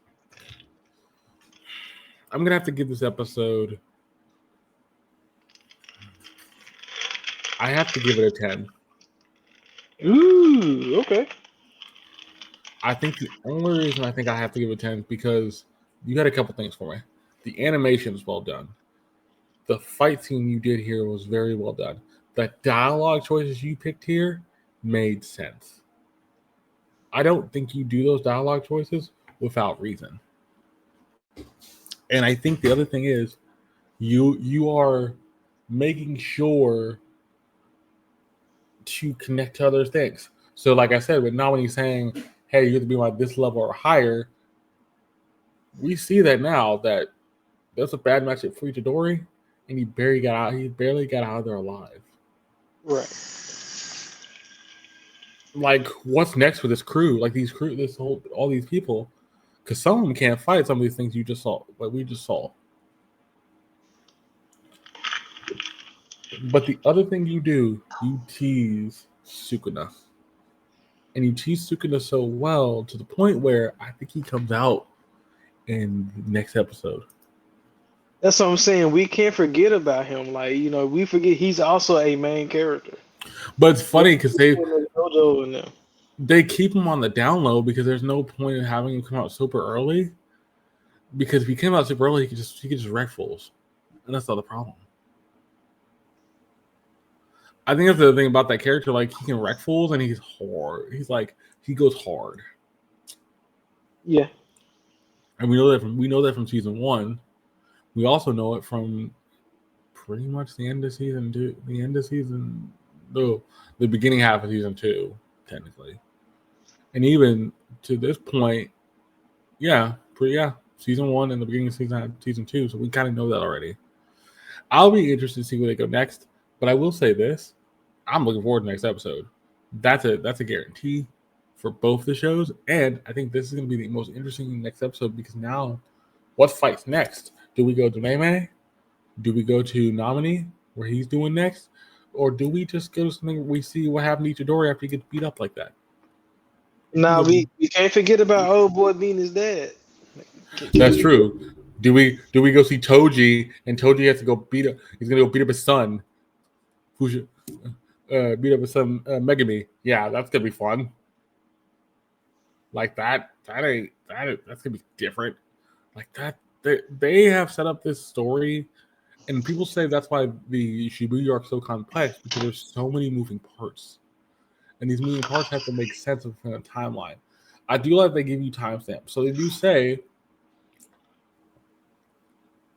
I'm gonna have to give this episode. I have to give it a 10. Ooh, okay. I think the only reason I think I have to give it 10 is because you had a couple things for me. The animation is well done. The fight scene you did here was very well done. The dialogue choices you picked here made sense. I don't think you do those dialogue choices without reason. And I think the other thing is you are making sure to connect to other things. So like I said, but now when he's saying, hey, you have to be like this level or higher, we see that now that that's a bad match at Fujidori, and he barely got out of there alive. Right. Like, what's next for this crew? Like all these people, because some of them can't fight some of these things you just saw, like we just saw. But the other thing you do, you tease Sukuna. And you tease Sukuna so well to the point where I think he comes out in the next episode. That's what I'm saying. We can't forget about him. Like, we forget he's also a main character. But it's funny because Dojo and them. they keep him on the down low because there's no point in having him come out super early. Because if he came out super early, he could just wreck fools. And that's not the problem. I think that's the thing about that character. Like, he can wreck fools and he's hard. He goes hard. Yeah. And we know that from season 1. We also know it from pretty much the end of season 2. The beginning half of season 2, technically. And even to this point, season 1 and the beginning of season 2. So we kind of know that already. I'll be interested to see where they go next. But I will say this: I'm looking forward to the next episode. That's a guarantee for both the shows, and I think this is going to be the most interesting next episode because now, what fights next? Do we go to Meme? Do we go to Nominee, where he's doing next, or do we just go to something where we see what happened to Itadori after he gets beat up like that? Now we can't forget about old boy being his dad. That's true. Do we go see Toji and Toji has to go beat up? He's gonna go beat up his son. Who should beat up his son Megami? Yeah, that's gonna be fun. Like that's gonna be different. Like that, they have set up this story, and people say that's why the Shibuya arc is so complex because there's so many moving parts, and these moving parts have to make sense of the timeline. I do like they give you timestamps, so they do say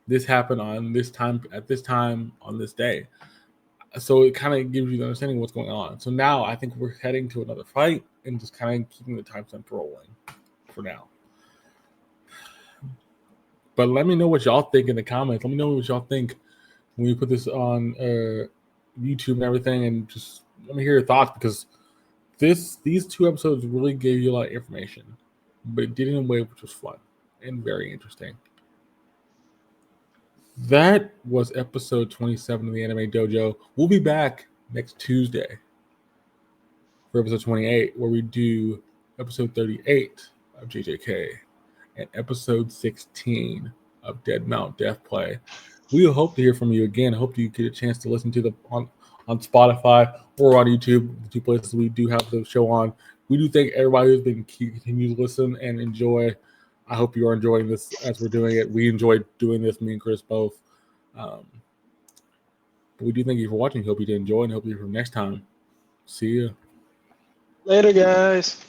this happened on this time at this time on this day. So it kind of gives you the understanding of what's going on. So now I think we're heading to another fight and just kind of keeping the timestamp rolling for now. But let me know what y'all think in the comments. Let me know what y'all think when we put this on YouTube and everything, and just let me hear your thoughts because these 2 episodes really gave you a lot of information, but it did it in a way which was fun and very interesting. That was episode 27 of the Anime Dojo. We'll be back next Tuesday for episode 28, where we do episode 38 of JJK and episode 16 of Dead Mount Death Play. We hope to hear from you again. I hope you get a chance to listen to on Spotify or on YouTube, the 2 places we do have the show on. We do thank everybody who's been continuing to listen and enjoy. I hope you are enjoying this as we're doing it. We enjoyed doing this, me and Chris both. But we do thank you for watching. Hope you did enjoy and hope you hear from next time. See you. Later, guys.